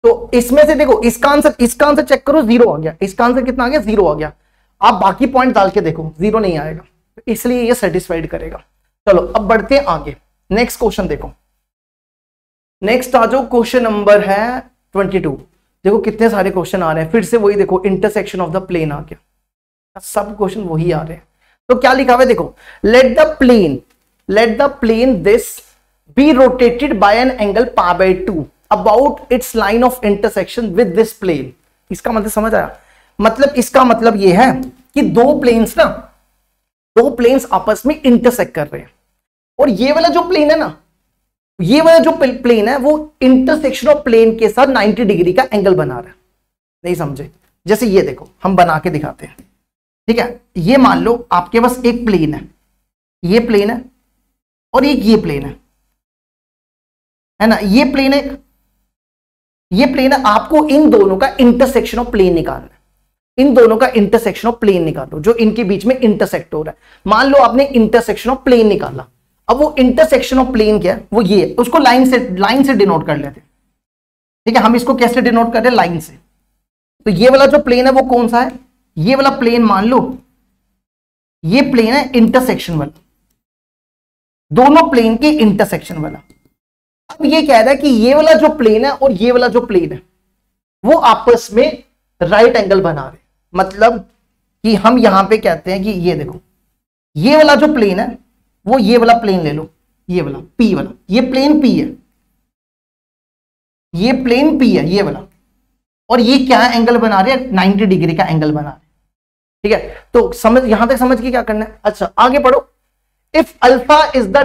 तो इसमें से देखो, इसका आंसर चेक करो, 0 आ गया। इसका आंसर कितना आ गया? 0 आ गया। आप बाकी पॉइंट डाल के देखो, 0 नहीं आएगा, इसलिए ये सेटिस्फाइड करेगा। चलो अब बढ़ते हैं आगे, नेक्स्ट क्वेश्चन देखो। नेक्स्ट आ जाओ, क्वेश्चन नंबर है 22। देखो कितने सारे क्वेश्चन आ रहे हैं, फिर से वही देखो, इंटरसेक्शन ऑफ द प्लेन आ गया, सब क्वेश्चन वही आ रहे हैं। तो क्या लिखा हुआ है देखो, let the plane this be rotated by an angle π/2 about its line of intersection with this plane. इसका मतलब समझ आया? मतलब इसका मतलब ये है कि दो प्लेन्स आपस में इंटरसेक्ट कर रहे हैं, और ये वाला जो प्लेन है ना, ये वाला जो प्लेन है वो इंटरसेक्शन ऑफ प्लेन के साथ 90 डिग्री का एंगल बना रहा है। नहीं समझे? जैसे ये देखो, हम बना के दिखाते हैं, ठीक है। ये मान लो आपके पास एक प्लेन है, ये प्लेन है, और एक ये प्लेन है ना, ये प्लेन है, ये प्लेन है। आपको इन दोनों का इंटरसेक्शन ऑफ प्लेन निकालना है, इन दोनों का इंटरसेक्शन ऑफ प्लेन निकालो जो इनके बीच में इंटरसेक्ट हो रहा है। मान लो आपने इंटरसेक्शन ऑफ प्लेन निकाला, अब वो इंटरसेक्शन ऑफ प्लेन क्या है? वो ये है, उसको लाइन से डिनोट कर लेते हैं, ठीक है। हम इसको कैसे डिनोट कर रहे हैं? लाइन से। तो ये वाला जो प्लेन है वो कौन सा है? ये वाला प्लेन मान लो ये प्लेन है इंटरसेक्शन वाला, दोनों प्लेन के इंटरसेक्शन वाला। अब ये कह रहा है कि ये वाला जो प्लेन है और ये वाला जो प्लेन है वो आपस में राइट एंगल बना रहे। मतलब कि हम यहां पे कहते हैं कि ये देखो, ये वाला जो प्लेन है वो ये वाला प्लेन ले लो, ये वाला P वाला, ये प्लेन P है, ये प्लेन P है ये वाला, और ये क्या एंगल बना रहे हैं? 90 डिग्री का एंगल बना रहे हैं, ठीक है। तो समझ, यहां तक समझ के क्या करना है? अच्छा आगे पढ़ो। If alpha is the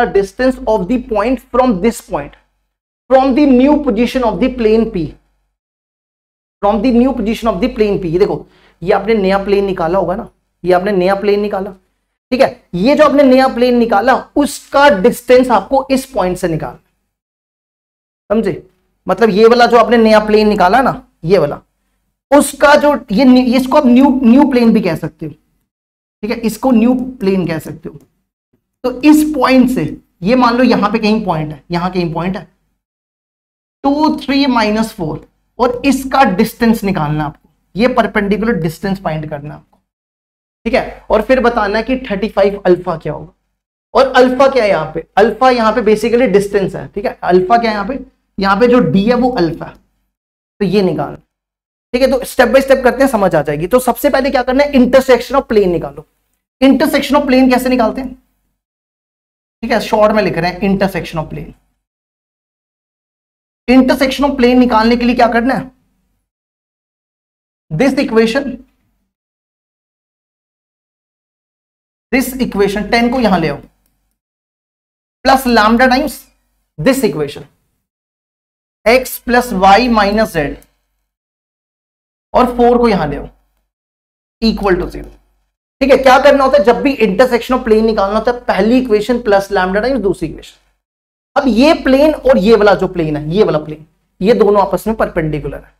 distance of the point from this point, from the new position of the plane P, ये देखो, ये आपने नया प्लेन निकाला होगा ना, ये आपने नया प्लेन निकाला, ठीक है। ये जो आपने नया प्लेन निकाला उसका डिस्टेंस आपको इस पॉइंट से निकालना, समझे? मतलब ये वाला जो आपने नया प्लेन निकाला ना, ये वाला, उसका जो ये इसको आप न्यू प्लेन भी कह सकते हो, ठीक है, इसको न्यू प्लेन कह सकते हो। तो इस पॉइंट से ये मान लो यहां पे कहीं पॉइंट है, यहां कहीं पॉइंट है 2 3 -4 और इसका डिस्टेंस निकालना आपको, ये परपेंडिकुलर डिस्टेंस फाइंड करना आपको, ठीक है। और फिर बताना है कि 35 अल्फा क्या होगा, और अल्फा क्या है यहाँ पे, अल्फा यहाँ पे बेसिकली डिस्टेंस है, ठीक है। अल्फा क्या है यहाँ पे जो डी है वो अल्फा है, तो ये निकालना, ठीक है। तो स्टेप बाय स्टेप करते हैं, समझ आ जाएगी। तो सबसे पहले क्या करना है, इंटरसेक्शन ऑफ प्लेन निकालो। इंटरसेक्शन ऑफ प्लेन कैसे निकालते हैं, ठीक है, शॉर्ट में लिख रहे हैं intersection of plane. Intersection of plane निकालने के लिए क्या करना है, दिस इक्वेशन 10 को यहां ले आओ plus lambda times this equation x plus Y minus Z, और 4 को यहां ले आओ इक्वल टू 0, ठीक है। क्या करना होता है, जब भी इंटरसेक्शन ऑफ प्लेन निकालना होता है, पहली इक्वेशन प्लस लैम्डा टाइम्स दूसरी इक्वेशन। अब ये प्लेन और ये वाला जो प्लेन है, ये वाला प्लेन, ये दोनों आपस में परपेंडिकुलर है,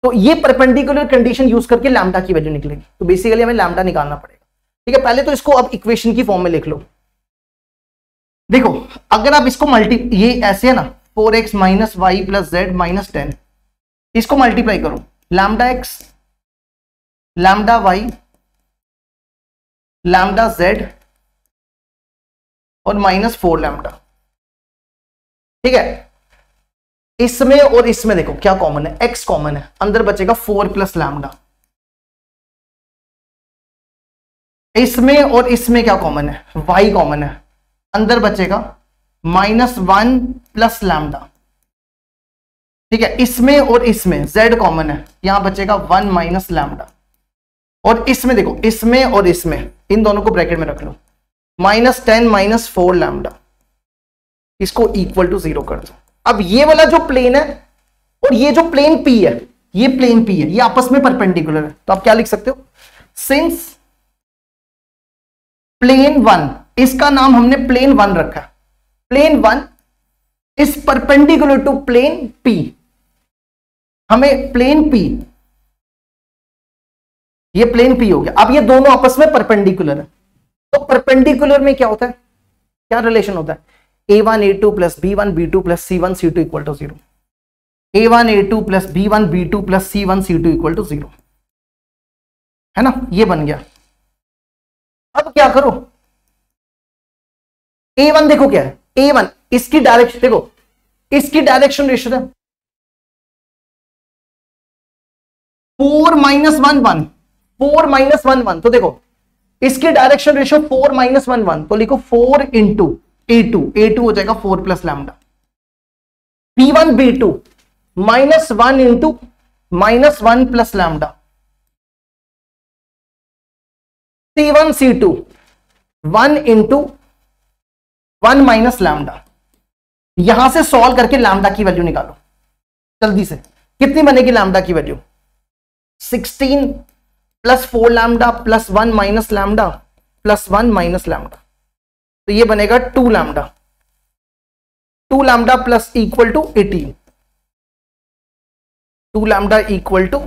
तो ये परपेंडिकुलर कंडीशन यूज करके लैम्डा की वैल्यू निकलेगी। तो बेसिकली हमें लैम्डा निकालना पड़ेगा, ठीक है। पहले तो इसको अब इक्वेशन की फॉर्म में लिख लो। देखो अगर आप इसको ये ऐसे है ना 4x minus y plus Z minus 10, इसको मल्टीप्लाई करो, lambda x lambda y lambda z और माइनस 4 लैम्डा, ठीक है। इसमें और इसमें देखो क्या कॉमन है, x कॉमन है, अंदर बचेगा 4 प्लस लैम्डा। इसमें और इसमें क्या कॉमन है, y कॉमन है, अंदर बचेगा -1 प्लस लैम्डा, ठीक है। इसमें और इसमें z कॉमन है, यहां बचेगा 1 माइनस लैम्डा। और इसमें देखो, इसमें और इसमें, इन दोनों को ब्रैकेट में रख लो, -10 माइनस 4 लैम्डा, इसको इक्वल टू 0 कर दो। अब ये वाला जो प्लेन है और ये जो प्लेन P है, ये प्लेन P है, ये आपस में परपेंडिकुलर है, तो आप क्या लिख सकते हो, सिंस प्लेन 1, इसका नाम हमने प्लेन 1 रखा, plane 1 is perpendicular to plane P। हमें प्लेन P, ये प्लेन P हो गया। अब ये दोनों आपस में परपेंडिकुलर है, तो परपेंडिकुलर में क्या होता है, क्या रिलेशन होता है, a1 a2 plus b1 b2 plus c1 c2 equal to 0, a1 a2 plus b1 b2 plus c1 c2 equal to 0, है ना, ये बन गया। अब क्या करो, a1 देखो क्या है, a1 इसकी डायरेक्शन देखो, इसकी डायरेक्शन रेशियो है 4 माइनस 1 1, 4 माइनस 1 1, तो देखो इसकी डायरेक्शन रेशियो 4 माइनस 1 1, तो लिखो 4 इंटू a2, a2 हो जाएगा 4 plus lambda, b1 b2 -1 into -1 plus lambda, c1 c2 1 into 1 minus lambda. यहां से सॉल्व करके लैम्डा की वैल्यू निकालो जल्दी से, कितनी बनेगी लैम्डा की value, 16 plus 4 lambda plus 1 minus lambda plus 1 minus lambda, तो ये बनेगा 2 lambda, 2 lambda plus equal to 18, 2 lambda equal to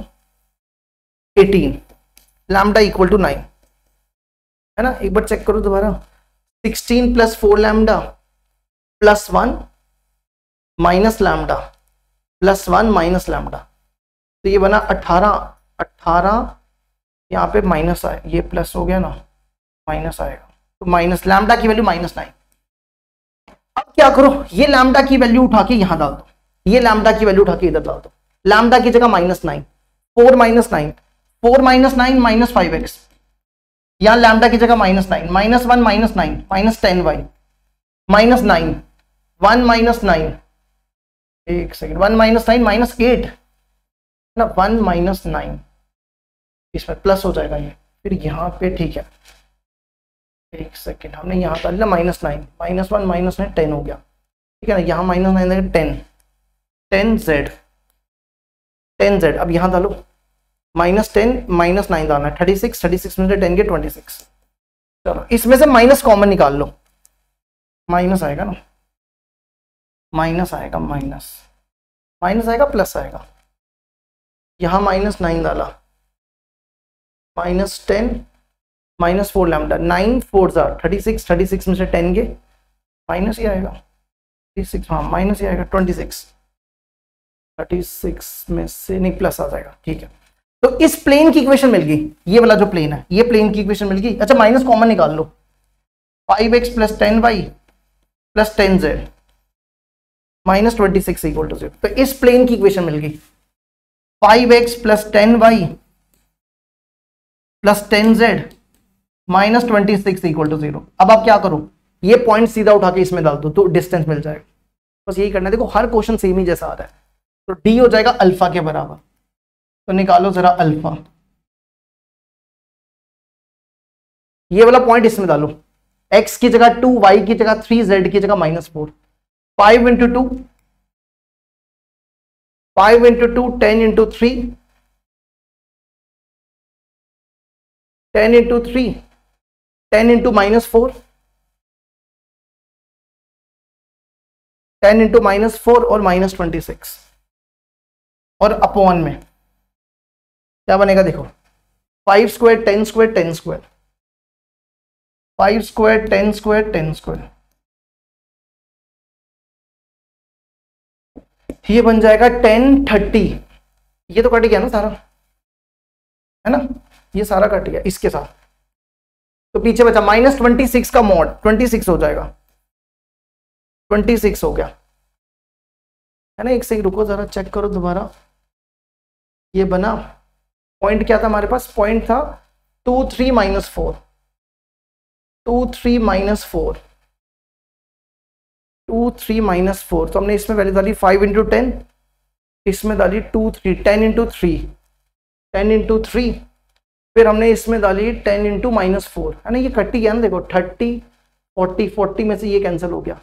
18, lambda equal to 9, है ना। एक बार चेक करो दोबारा, 16 plus 4 lambda plus 1 minus lambda plus 1 minus lambda, तो ये बना 18, 18 यहां पे माइनस आए, ये प्लस हो गया ना, माइनस आएगा, तो माइनस लैम्डा की वैल्यू -9। अब क्या करो, ये लैम्डा की वैल्यू उठा के यहां डाल दो, ये लैम्डा की वैल्यू उठा के इधर डाल दो, लैम्डा की जगह -9, 4 माइनस 9, 4 माइनस 9 माइनस 5x, यहां लैम्डा की जगह -9, -1 minus 9 minus 10y minus 9, 1 minus 9, एक सेकेंड, 1 माइनस 9 माइनस 8 ना, 1 माइनस 9, इसमें प्लस हो जाएगा ये, फिर यहाँ पे ठीक है, एक सेकेंड, हमने यहाँ डाल दिया -9, -1 माइनस 9 10 हो गया, ठीक है ना, यहाँ -9 10, 10z, 10z, अब यहाँ डालो -10 -9 डालना है, 36, 36 में से 10 के 26, चलो इसमें से माइनस कॉमन निकाल लो, माइनस आएगा ना, माइनस आएगा, माइनस आएगा प्लस आएगा, यहाँ -9 डाला, -10 -4 लैम्डा, 9 4 36, 36 में से 10 गए, माइनस ही आएगा 36, हाँ माइनस ही आएगा 26, 36 में से नहीं प्लस आ जाएगा, ठीक है। तो इस प्लेन की इक्वेशन मिल गई, ये वाला जो प्लेन है ये प्लेन की इक्वेशन मिल गई। अच्छा माइनस कॉमन निकाल लो, 5x plus 10y plus 10z -26 equal to 0। तो इस प्लेन की इक्वेशन मिल गई, 5x plus 10y plus 10z -26 equal to 0। अब आप क्या करो, ये पॉइंट सीधा उठा के इसमें डाल दो तो डिस्टेंस मिल जाएगा। बस यही करना है। देखो हर क्वेश्चन सेम ही जैसा आ रहा है, तो d हो जाएगा अल्फा के बराबर। तो निकालो जरा अल्फा, ये वाला पॉइंट इसमें डालो, x की जगह 2, y की जगह 3, z की जगह -4। 5 into 2, 5 into 2 10 into 3, 10 into 3 10 into -4, 10 into -4 और -26 और अपॉन में क्या बनेगा देखो, 5 square 10 square 10 square, 5 square 10 square 10 square, ये बन जाएगा 10 30। ये तो कट गया ना सारा, है ना, ये सारा कट गया इसके साथ, तो पीछे बचा -26 का मॉड, 26 हो जाएगा, 26 हो गया, है ना। एक सेकंड रुको जरा चेक करो दोबारा, ये बना, पॉइंट क्या था हमारे पास, पॉइंट था 2 3 -4, 2 3 -4, 2 3 -4। तो हमने इसमें पहले डाली 5 इंटू 10, इसमें डाली 2 3, 10 इंटू 3, 10 इंटू 3, फिर हमने इसमें डाली 10 इंटू -4, है ना। ये कटी गया ना, देखो 30 40, 40 में से ये कैंसिल हो गया,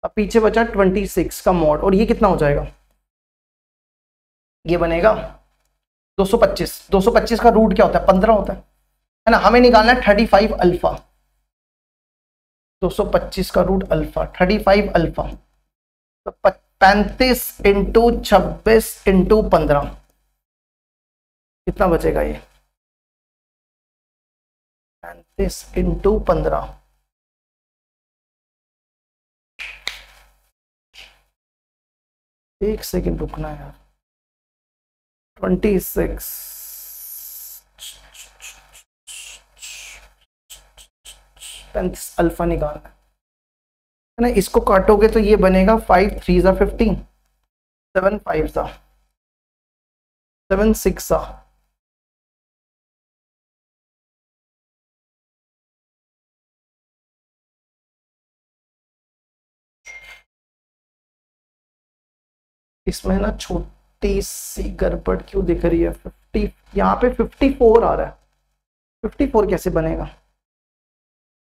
अब पीछे बचा 26 का मॉड, और ये कितना हो जाएगा, ये बनेगा 225। 225 का रूट क्या होता है, 15 होता है ना। हमें निकालना है 35 अल्फा, 225 का रूट अल्फा 35 अल्फा, तो 35 इंटू 26 इंटू 15 कितना बचेगा, ये 35 इंटू 15, एक सेकेंड रुकना यार, 26, 35 अल्फा निकालना है ना। इसको काटोगे तो ये बनेगा 5 3 ज़ा 15, 7 5 ज़ा 7 6 ज़ा, इसमें ना छोटी सी गड़बड़ क्यों दिख रही है, 50 यहाँ पे 54 आ रहा है, 54 कैसे बनेगा,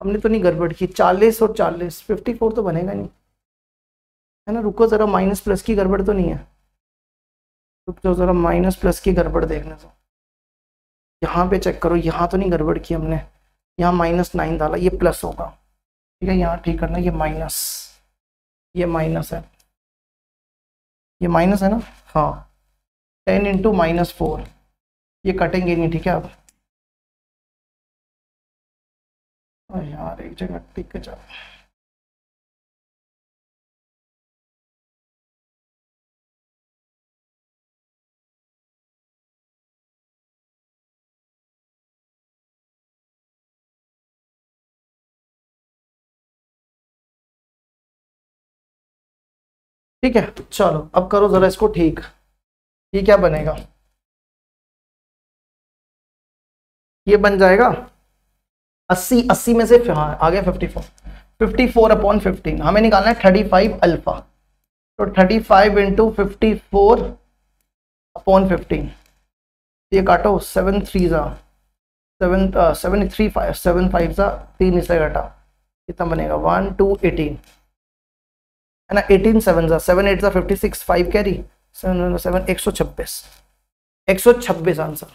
हमने तो नहीं गड़बड़ की, 40 और 40, 54 तो बनेगा नहीं, है ना। रुको जरा, माइनस प्लस की गड़बड़ तो नहीं है, रुक जाओ जरा, माइनस प्लस की गड़बड़ देखने दो, यहाँ पे चेक करो, यहाँ तो नहीं गड़बड़ की हमने, यहाँ -9 डाला, ये प्लस होगा, ठीक है। यहाँ ठीक करना, ये माइनस, ये माइनस है, ये माइनस है ना, हाँ 10 इंटू -4, ये कटेंगे नहीं, ठीक है। अब यार एक जगह टिक के जा, ठीक है। चलो अब करो जरा इसको ठीक, ये क्या बनेगा, ये बन जाएगा 80, 80 में से हाँ आ गया 54, 54 अपॉन 15, हमें निकालना है 35 अल्फा, तो 35 इंटू 54 अपॉन 15, ये काटो, 7 3 ज़ा 7, 7 3 5, 7 5 ज़ा 3 इसे घटा, कितना बनेगा 1 2 18, है ना। 18 7 ज़ा 7 8 ज़ा 56, 5 कैरी, 7 7 126, 126 आंसर,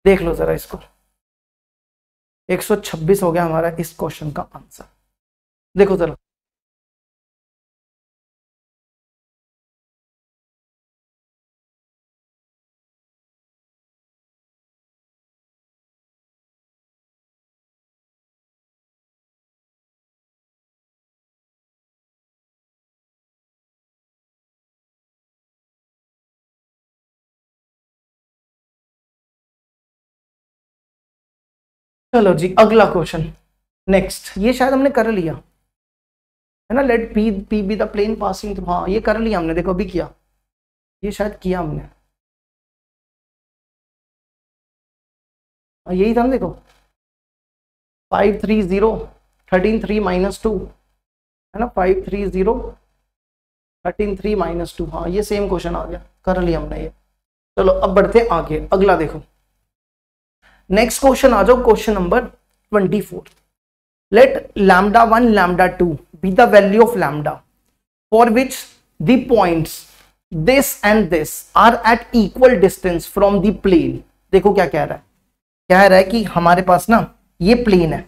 देख लो जरा इसको, 126 हो गया हमारा इस क्वेश्चन का आंसर, देखो जरा। चलो जी अगला क्वेश्चन नेक्स्ट, ये शायद हमने कर लिया है ना, let P be the plane passing through, हाँ ये कर लिया हमने, देखो अभी किया, ये शायद किया हमने, यही था ना, देखो 5 3 0 13 3 -2 है ना, 5 3 0 13 3 -2, हाँ ये सेम क्वेश्चन आ गया, कर लिया हमने ये। चलो अब बढ़ते आगे, अगला देखो नेक्स्ट क्वेश्चन आ जाओ, question number 24। Let λ1 λ2 be the value of lambda for which the points this and this are at equal distance from the plane। देखो क्या कह रहा है, कह रहा है कि हमारे पास ना ये प्लेन है,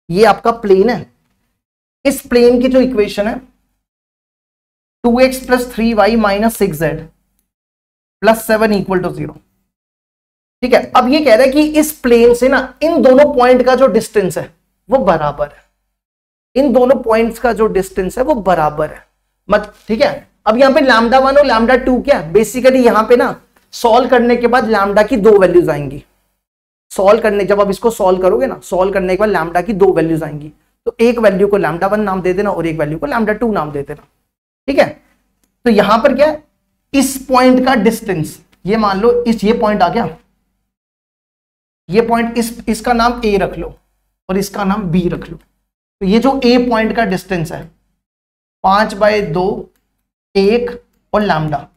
ये आपका प्लेन है, इस प्लेन की जो इक्वेशन है 2x + 3y - 6z + 7 = 0, ठीक है। अब ये कह रहा है कि इस प्लेन से ना इन दोनों पॉइंट का जो डिस्टेंस है वो बराबर है, इन दोनों पॉइंट्स का जो डिस्टेंस है वो बराबर है, मत ठीक है। अब यहाँ पे λ1 और λ2 क्या बेसिकली यहाँ पे ना सॉल्व करने के बाद लैम्डा की दो वैल्यूज आएंगी, सॉल्व करने, जब आप इसको सॉल्व करोगे ना, सॉल्व करने के बाद लैम्डा की दो वैल्यूज आएंगी, तो एक वैल्यू को λ1 नाम दे देना और एक वैल्यू को λ2 नाम दे देना, ठीक है। तो यहां पर क्या है, इस पॉइंट का डिस्टेंस, ये मान लो इस ये पॉइंट आ गया, ये पॉइंट इसका नाम ए रख लो और इसका नाम बी रख लो, तो ये जो ए पॉइंट का डिस्टेंस है 5/2 1 और लैम्डा,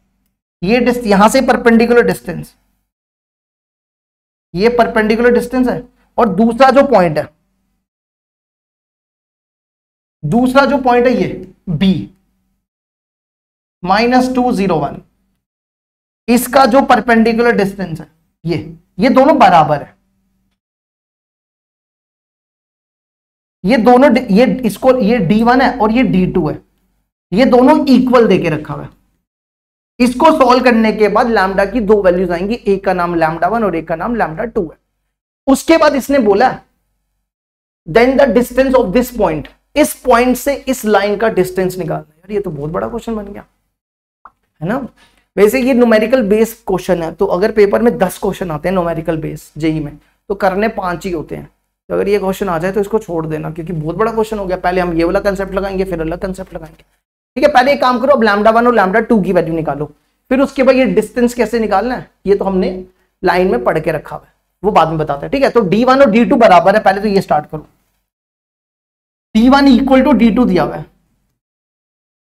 ये यहां से परपेंडिकुलर डिस्टेंस, ये परपेंडिकुलर डिस्टेंस है, और दूसरा जो पॉइंट है, दूसरा जो पॉइंट है ये बी -201, इसका जो परपेंडिकुलर डिस्टेंस है ये दोनों बराबर है, ये दोनों ये इसको ये D1 है और ये D2 है, ये दोनों इक्वल देके रखा हुआ है। इसको सॉल्व करने के बाद लैम्डा की दो वैल्यूज आएंगी, एक का नाम λ1 और एक का नाम λ2 है। उसके बाद इसने बोला then the distance of this point, इस पॉइंट से इस लाइन का डिस्टेंस निकालना। यार ये तो बहुत बड़ा क्वेश्चन बन गया है ना। वैसे ये न्यूमेरिकल बेस क्वेश्चन है, तो अगर पेपर में 10 क्वेश्चन आते हैं न्यूमेरिकल बेस जेई में, तो करने 5 ही होते हैं। तो अगर ये क्वेश्चन आ जाए तो इसको छोड़ देना, क्योंकि बहुत बड़ा क्वेश्चन हो गया। पहले हम ये वाला कंसेप्ट लगाएंगे, फिर अलग कंसेप्ट लगाएंगे, ठीक है। पहले एक काम करो, अब λ1 और λ2 की वैल्यू निकालो, फिर उसके बाद ये डिस्टेंस कैसे निकालना है ये तो हमने लाइन में पढ़ के रखा हुआ है, वो बाद में बताते हैं, ठीक है। तो D1 और D2 बराबर है, पहले तो ये स्टार्ट करो, D1 = D2 दिया हुआ है,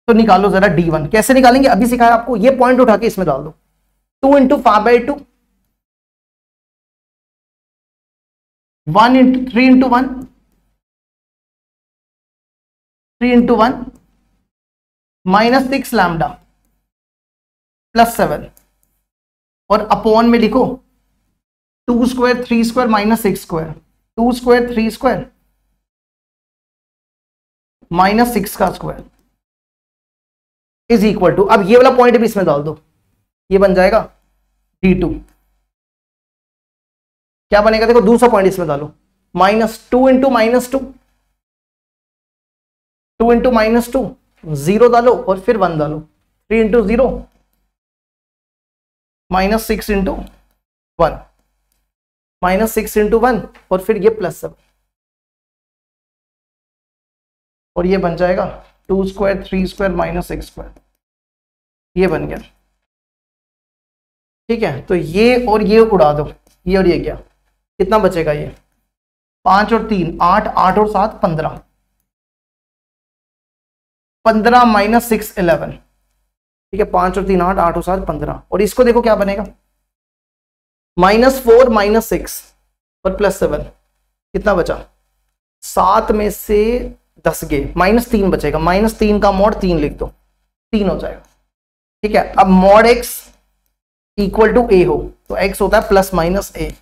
तो निकालो जरा D1। कैसे निकालेंगे अभी सिखाया आपको, ये पॉइंट उठा के इसमें डाल दो, 2 × 5/2 1 × 3 × 1 3 × 1 -6 लैम्डा +7, और अपॉन में लिखो 2² 3² -6² 2² 3² -6² = अब ये वाला पॉइंट भी इसमें डाल दो, ये बन जाएगा D2। क्या बनेगा देखो, दूसरा पॉइंट इसमें डालो, -2 × -2 2 × -2 0 डालो और फिर 1 डालो, 3 × 0 -6 × 1 -6 × 1 और फिर ये +7, और ये बन जाएगा 2² 3² -6², ये बन गया, ठीक है। तो ये और ये उड़ा दो, ये और ये क्या, कितना बचेगा, ये 5 और 3 8 8 और 7 15 15 -6 11, ठीक है। 5 और 3 8 8 और 7 15, और इसको देखो क्या बनेगा, -4 -6 और +7, कितना बचा, 7 में से 10 गए, -3 बचेगा, -3 का mod 3 लिख दो, 3 हो जाएगा, ठीक है। अब mod x = a हो, तो x होता है +- a,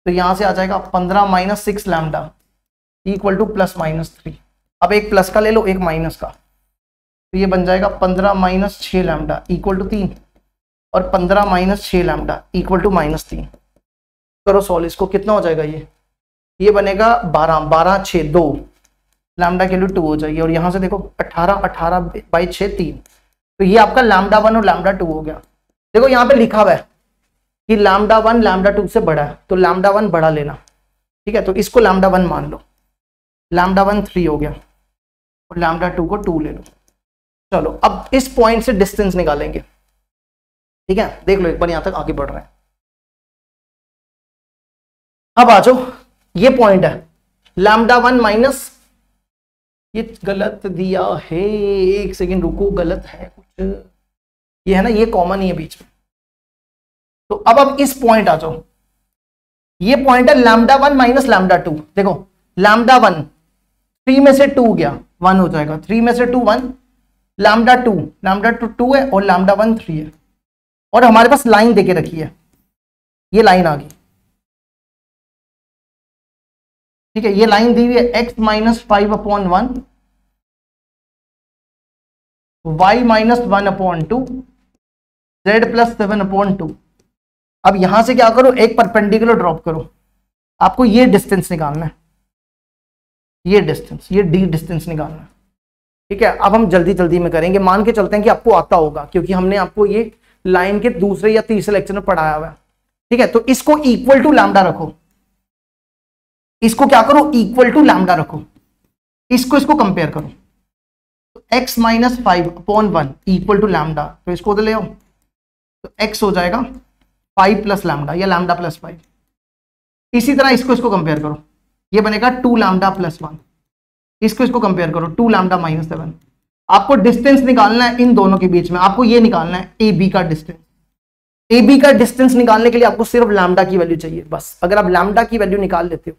तो यहां से आ जाएगा 15 - 6 लैम्डा = +- 3। अब एक प्लस का ले लो, एक माइनस का, तो ये बन जाएगा 15 - 6 लैम्डा = 3, और 15 - 6 लैम्डा = -3। करो सॉल्व इसको, कितना हो जाएगा, ये बनेगा 12 12 6 2, लैम्डा की वैल्यू 2 हो जाएगी, और यहां से देखो 18 18/6 3, तो ये आपका λ1 और λ2 हो गया। देखो यहाँ पे लिखा हुआ है कि λ1 λ2 से बड़ा है, तो λ1 बड़ा लेना, ठीक है, तो इसको लैम्डा 1 मान लो, लैम्डा 1 3 हो गया और लैम्डा 2 को 2 ले लो। चलो अब इस पॉइंट से डिस्टेंस निकालेंगे। ठीक है, देख लो एक बार यहां तक आगे बढ़ रहे हैं। अब आ जाओ, ये पॉइंट है लैम्डा 1 माइनस, ये गलत दिया है, एक सेकेंड रुको, गलत है कुछ, ये है ना, ये कॉमन ही है बीच में। तो अब इस पॉइंट आ जाओ, ये पॉइंट है लैम्डा 1 माइनस लैम्डा 2। देखो लैम्डा 1 3 में से 2 गया 1 हो जाएगा, 3 में से 2 1, लैम्डा 2 2 है और लैम्डा 1 3 है, और हमारे पास लाइन देके रखी है, ये लाइन आ गई। ठीक है, ये लाइन दी हुई है x minus 5/1, y minus 1/2, z plus 7/2। अब यहां से क्या करो, एक परपेंडिकुलर ड्रॉप करो, आपको ये डिस्टेंस निकालना है, ये डिस्टेंस, ये d डिस्टेंस निकालना है। ठीक है, अब हम जल्दी जल्दी में करेंगे, मान के चलते हैं कि आपको आता होगा, क्योंकि हमने आपको ये लाइन के दूसरे या तीसरे लेक्चर में पढ़ाया हुआ है। ठीक है, तो इसको इक्वल टू लैम्डा रखो, इसको क्या करो, इक्वल टू लैम्डा रखो, इसको कंपेयर करो, तो x minus 5/1 equal to lambda, तो इसको उधर ले आओ, तो x हो जाएगा 5 प्लस लैम्डा या लैम्डा प्लस 5। इसी तरह इसको कंपेयर करो, ये बनेगा 2 लैम्डा प्लस 1, इसको कंपेयर करो 2 लैम्डा माइनस 7। आपको डिस्टेंस निकालना है इन दोनों के बीच में, आपको ये निकालना है ए बी का डिस्टेंस। ए बी का डिस्टेंस निकालने के लिए आपको सिर्फ लैम्डा की वैल्यू चाहिए बस। अगर आप लैम्डा की वैल्यू निकाल लेते हो,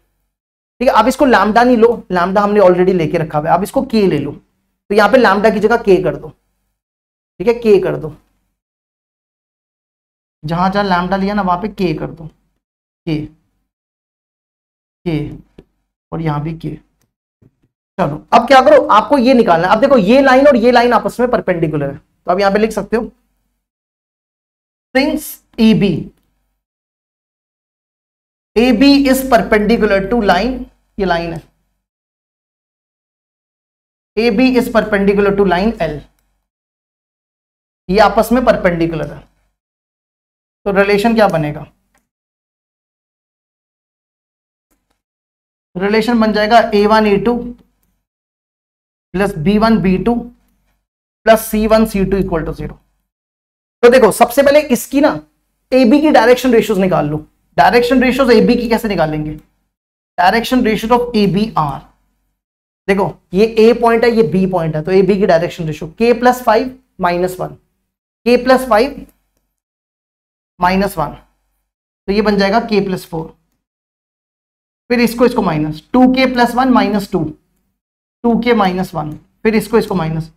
ठीक है, आप इसको लैम्डा नहीं लो, लैम्डा हमने ऑलरेडी लेके रखा हुआ है, आप इसको के ले लो, तो यहां पे लैम्डा की जगह के कर दो। ठीक है, के कर दो, जहां जहां लैम्डा लिया ना वहां पे के कर दो, के के और यहां भी के। चलो अब क्या करो, आपको ये निकालना है। अब देखो ये लाइन और ये लाइन आपस में परपेंडिकुलर है, तो आप यहां पे लिख सकते हो since AB is perpendicular to line, ये लाइन है, AB is perpendicular to line L, ये आपस में परपेंडिकुलर है, तो रिलेशन क्या बनेगा, रिलेशन बन जाएगा A1 A2 plus B1 B2 plus C1 C2 equal to 0। तो देखो सबसे पहले इसकी ना AB की डायरेक्शन रेशियोज निकाल लो। डायरेक्शन रेशियोज AB की कैसे निकालेंगे, direction ratio of AB are, देखो ये A पॉइंट है, ये B पॉइंट है, तो AB की direction ratio K plus 5 minus 1, K plus 5 minus 1, तो ये बन जाएगा K प्लस 4, फिर इसको minus 2K plus 1 minus 2, 2K minus 1, फिर इसको minus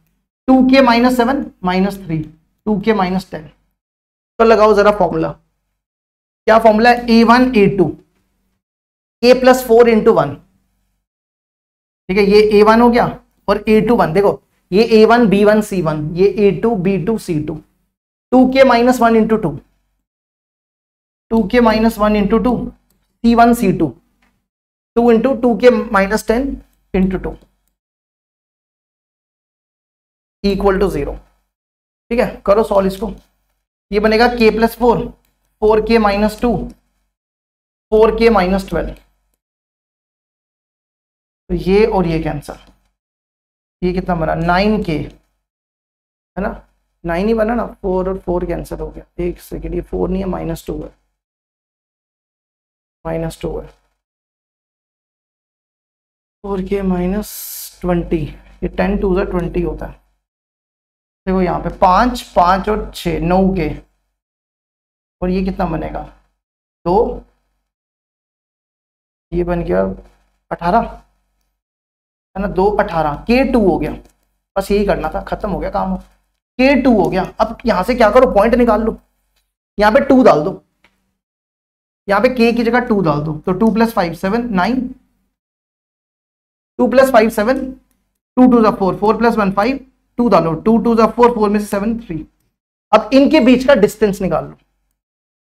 2K minus 7 minus 3, 2K minus 10। तो लगाओ जरा फॉर्मूला, क्या फॉर्मूला है, A1 A2 K plus 4 into 1। ठीक है, ये A1 हो गया और A2 1, देखो ये A1 B1 C1, ये A2 B2 C2, 2K minus 1 into 2, 2K minus 1 into 2, C1 C2, 2 into 2K minus 10 into 2 equal to 0। ठीक है, करो सॉल्व इसको, ये बनेगा K plus 4, 4K minus 2, 4K minus 12, तो ये और ये कैंसर, ये कितना बना 9K है ना, 9 ही बना ना, 4 और 4 कैंसर हो गया। एक सेकेंड, ये 4 नहीं है, माइनस 2 है, माइनस 2 है, 4K माइनस 20, ये 10 2 20 होता है। देखो यहाँ पे 5 5 और 6 9K, और ये कितना बनेगा 2, ये बन गया 18 है ना, 2 18, K2 हो गया, बस यही करना था, खत्म हो गया काम, K2 हो गया। अब यहां से क्या करो, पॉइंट निकाल लो, यहाँ पे 2 डाल दो, यहाँ पे K की जगह 2 डाल दो, तो 2 प्लस 5 7 9, 2 प्लस 5 7, 2 2 4, 4 प्लस 1 5, 2 डालो, 2 2 4, 4 में से 7 3। अब इनके बीच का डिस्टेंस निकाल लो,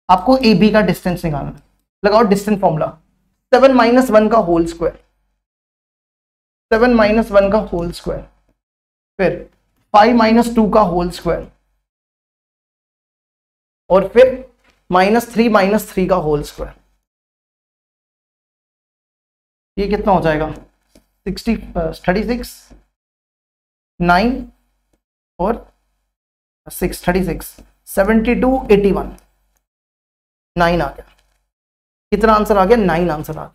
आपको AB का डिस्टेंस निकालना है, लगाओ डिस्टेंस फॉर्मूला, 7 माइनस 1 का होल स्क्वायर, 7 माइनस 1 का होल स्क्वायर, फिर 5 माइनस 2 का होल स्क्वायर, और फिर -3 माइनस 3 का होल स्क्वायर। ये कितना हो जाएगा 36 9 और 36 72 81 9 आ गया। कितना आंसर आ गया 9 आंसर आ गया।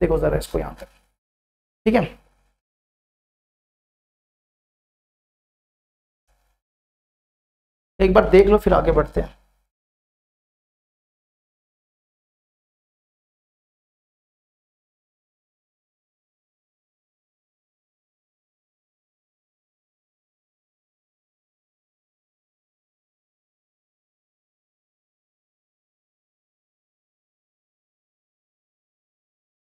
देखो जरा इसको यहां पर, ठीक है। एक बार देख लो फिर आगे बढ़ते हैं।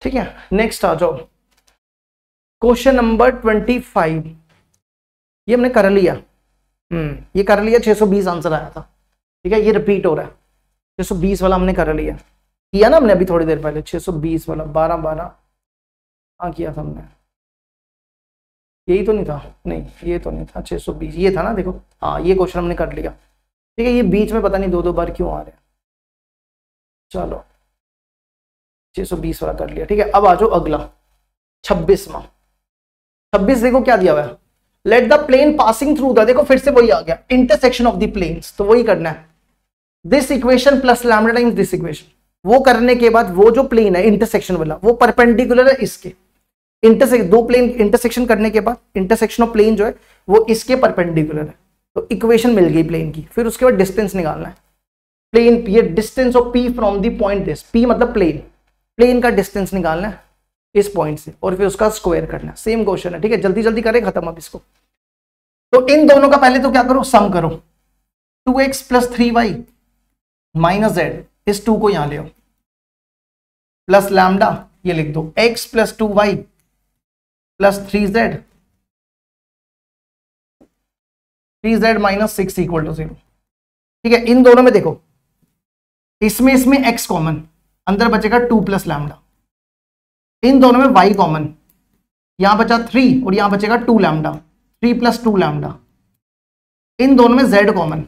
ठीक है, नेक्स्ट आ जाओ। क्वेश्चन नंबर 25 ये हमने कर लिया। ये कर लिया, 620 आंसर आया था। ठीक है, ये रिपीट हो रहा है। 620 वाला हमने कर लिया, किया ना हमने अभी थोड़ी देर पहले। 620 वाला 12 12 हाँ किया था हमने। यही तो नहीं था, नहीं ये तो नहीं था। 620 ये था ना, देखो हाँ ये क्वेश्चन हमने कर लिया। ठीक है, ये बीच में पता नहीं दो बार क्यों आ रहे हैं। चलो 620 वाला कर लिया। ठीक है, अब आ जाओ अगला 26वां। 26 देखो क्या दिया हुआ है, let the plane passing through the, देखो फिर से वही आ गया, इंटरसेक्शन ऑफ द प्लेन्स। तो वही करना है, this equation plus lambda times this equation. वो करने के बाद वो जो प्लेन है इंटरसेक्शन वाला वो परपेंडिकुलर है इसके। दो प्लेन इंटरसेक्शन करने के बाद इंटरसेक्शन ऑफ प्लेन जो है वो इसके परपेंडिकुलर है। तो इक्वेशन मिल गई प्लेन की। फिर उसके बाद डिस्टेंस निकालना है। प्लेन ये distance of P from the point this, P मतलब प्लेन, प्लेन का डिस्टेंस निकालना है इस पॉइंट से और फिर उसका स्क्वायर करना है। सेम क्वेश्चन है। ठीक है, जल्दी जल्दी करें खत्म अब इसको। तो इन दोनों का पहले तो क्या करो, सम करो। 2x plus 3y minus Z, इस 2 को यहां ले आओ, प्लस लैम्डा ये लिख दो, x plus 2y plus 3z, 3z minus 6 equal to 0। ठीक है, इन दोनों में देखो, इसमें x कॉमन, अंदर बचेगा 2 प्लस लैम्डा। इन दोनों में y कॉमन, यहां बचा 3 और यहां बचेगा 2 लैम्डा, 3 प्लस 2 लैम्डा। इन दोनों में z कॉमन,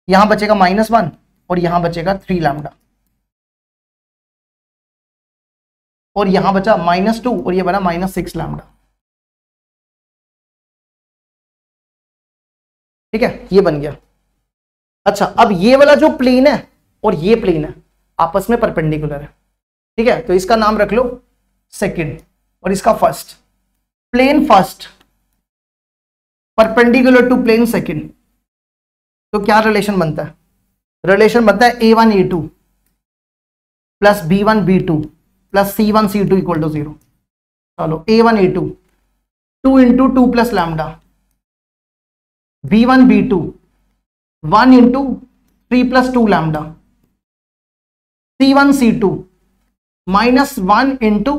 यहां बचेगा -1 और यहां बचेगा 3 लैम्डा, और यहां बचा -2 और ये बना -6 लैम्डा। ठीक है, ये बन गया। अच्छा, अब ये वाला जो प्लेन है और ये प्लेन है आपस में परपेंडिकुलर है। ठीक है, तो इसका नाम रख लो सेकंड और इसका first. Plane first perpendicular to plane second, तो क्या रिलेशन बनता है? रिलेशन बनता है a1 a2 plus b1 b2 plus c1 c2 equal to 0। चलो a1 a2 2 into 2 plus lambda, b1 b2 1 into 3 plus 2 lambda, c1 c2 -1 into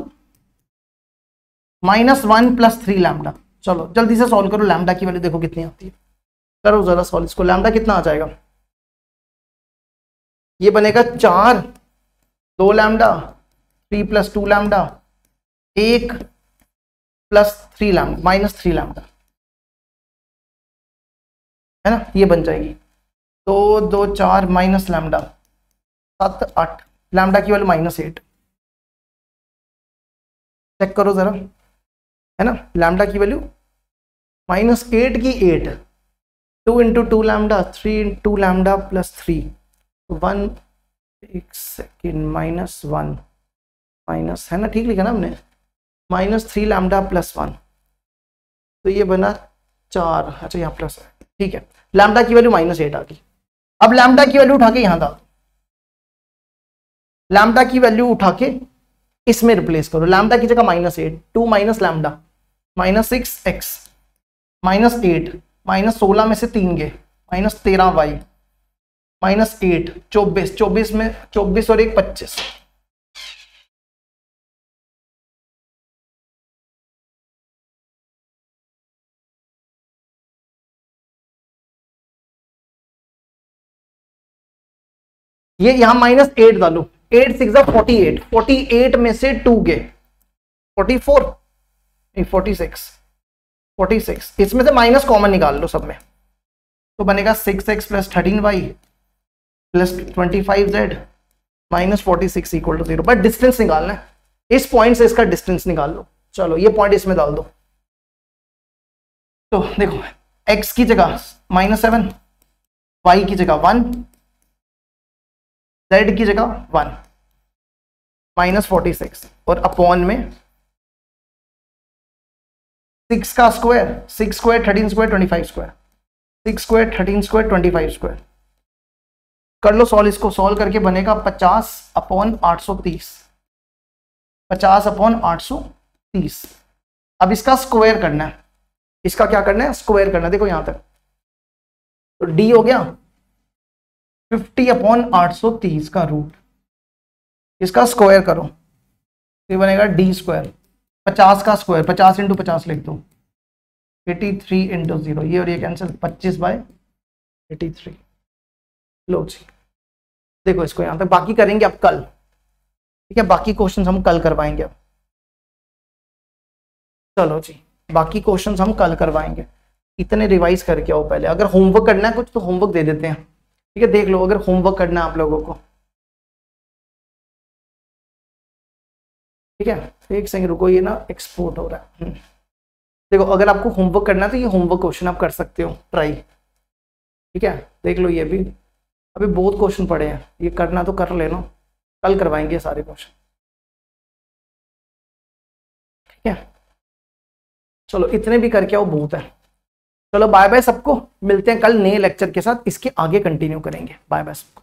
-1 plus 3 lambda. चलो जल्दी से सॉल्व करो, लैम्डा की वैल्यू देखो कितनी आती है। करो जरा सॉल्व इसको। लैम्डा कितना आ जाएगा? ये बनेगा 4 2 lambda 3 plus 2 lambda 1 plus 3 lambda -3 lambda, है ना? ये बन जाएगी 2 2 4 माइनस लैम्डा 7 8, लैम्डा की वैल्यू -8। चेक करो जरा, है ना? लैम्डा की वैल्यू -8 की 8, 2 into 2 lambda 3 into lambda plus 3, 1 एक सेकेंड -1 माइनस, है ना? ठीक लिखा ना हमने, -3 लैम्डा प्लस 1, तो ये बना 4। अच्छा यहाँ प्लस है, ठीक है। लैम्डा की वैल्यू -8 आ गई। अब लैम्डा की वैल्यू उठा के यहां डाल, लैम्डा की वैल्यू उठा के इसमें रिप्लेस करो। लैम्डा की जगह -8, 2 माइनस लैम्डा -6x -8 -16 में से 3 गए -13y -8 24, 24 में 24 और 1 25। ये यहां -8 डालो, 8 6 48, 48 में से 2 गए 44 नहीं 46, इसमें से माइनस कॉमन निकाल लो सब में, तो बनेगा 6x plus 13y plus 25z -46 equal to 0। But distance निकालना है, इस पॉइंट से इसका डिस्टेंस निकाल लो। चलो ये पॉइंट इसमें डाल दो। तो देखो x की जगह -7, y की जगह 1, z की जगह 1, -46 और अपॉन में 6 का square, 6 square 13 square 25 square, 6 square 13 square 25 square. कर लो सॉल्व, इसको सॉल्व करके बनेगा 50/830, 50/830। अब इसका स्क्वायर करना है, इसका क्या करना है, स्क्वायर करना है। देखो यहां तक तो d हो गया 50/830 का रूट, इसका स्क्वायर करो ये बनेगा d स्क्वायर, 50 का स्क्वायर, 50 × 50 लिख दो, 83 × 0, ये और ये कैंसिल, 25/83। लो जी, देखो इसको यहां तक, बाकी करेंगे अब कल, ठीक है, बाकी क्वेश्चंस हम कल करवाएंगे अब। चलो जी, बाकी क्वेश्चंस हम कल करवाएंगे, इतने रिवाइज करके आओ पहले। अगर होमवर्क करना है कुछ तो होमवर्क दे देते हैं, ठीक है, देख लो अगर होमवर्क करना है आप लोगों को, ठीक है। एक सेकंड रुको, ये ना एक्सपोर्ट हो रहा है। देखो अगर आपको होमवर्क करना है तो ये होमवर्क क्वेश्चन आप कर सकते हो ट्राई, ठीक है। देख लो ये भी, अभी बहुत क्वेश्चन पड़े हैं, ये करना तो कर लेना, कल करवाएंगे सारे क्वेश्चन, ठीक है। चलो इतने भी करके आओ, बहुत है। चलो बाय बाय सबको, मिलते हैं कल नए लेक्चर के साथ, इसके आगे कंटिन्यू करेंगे। बाय बाय सबको।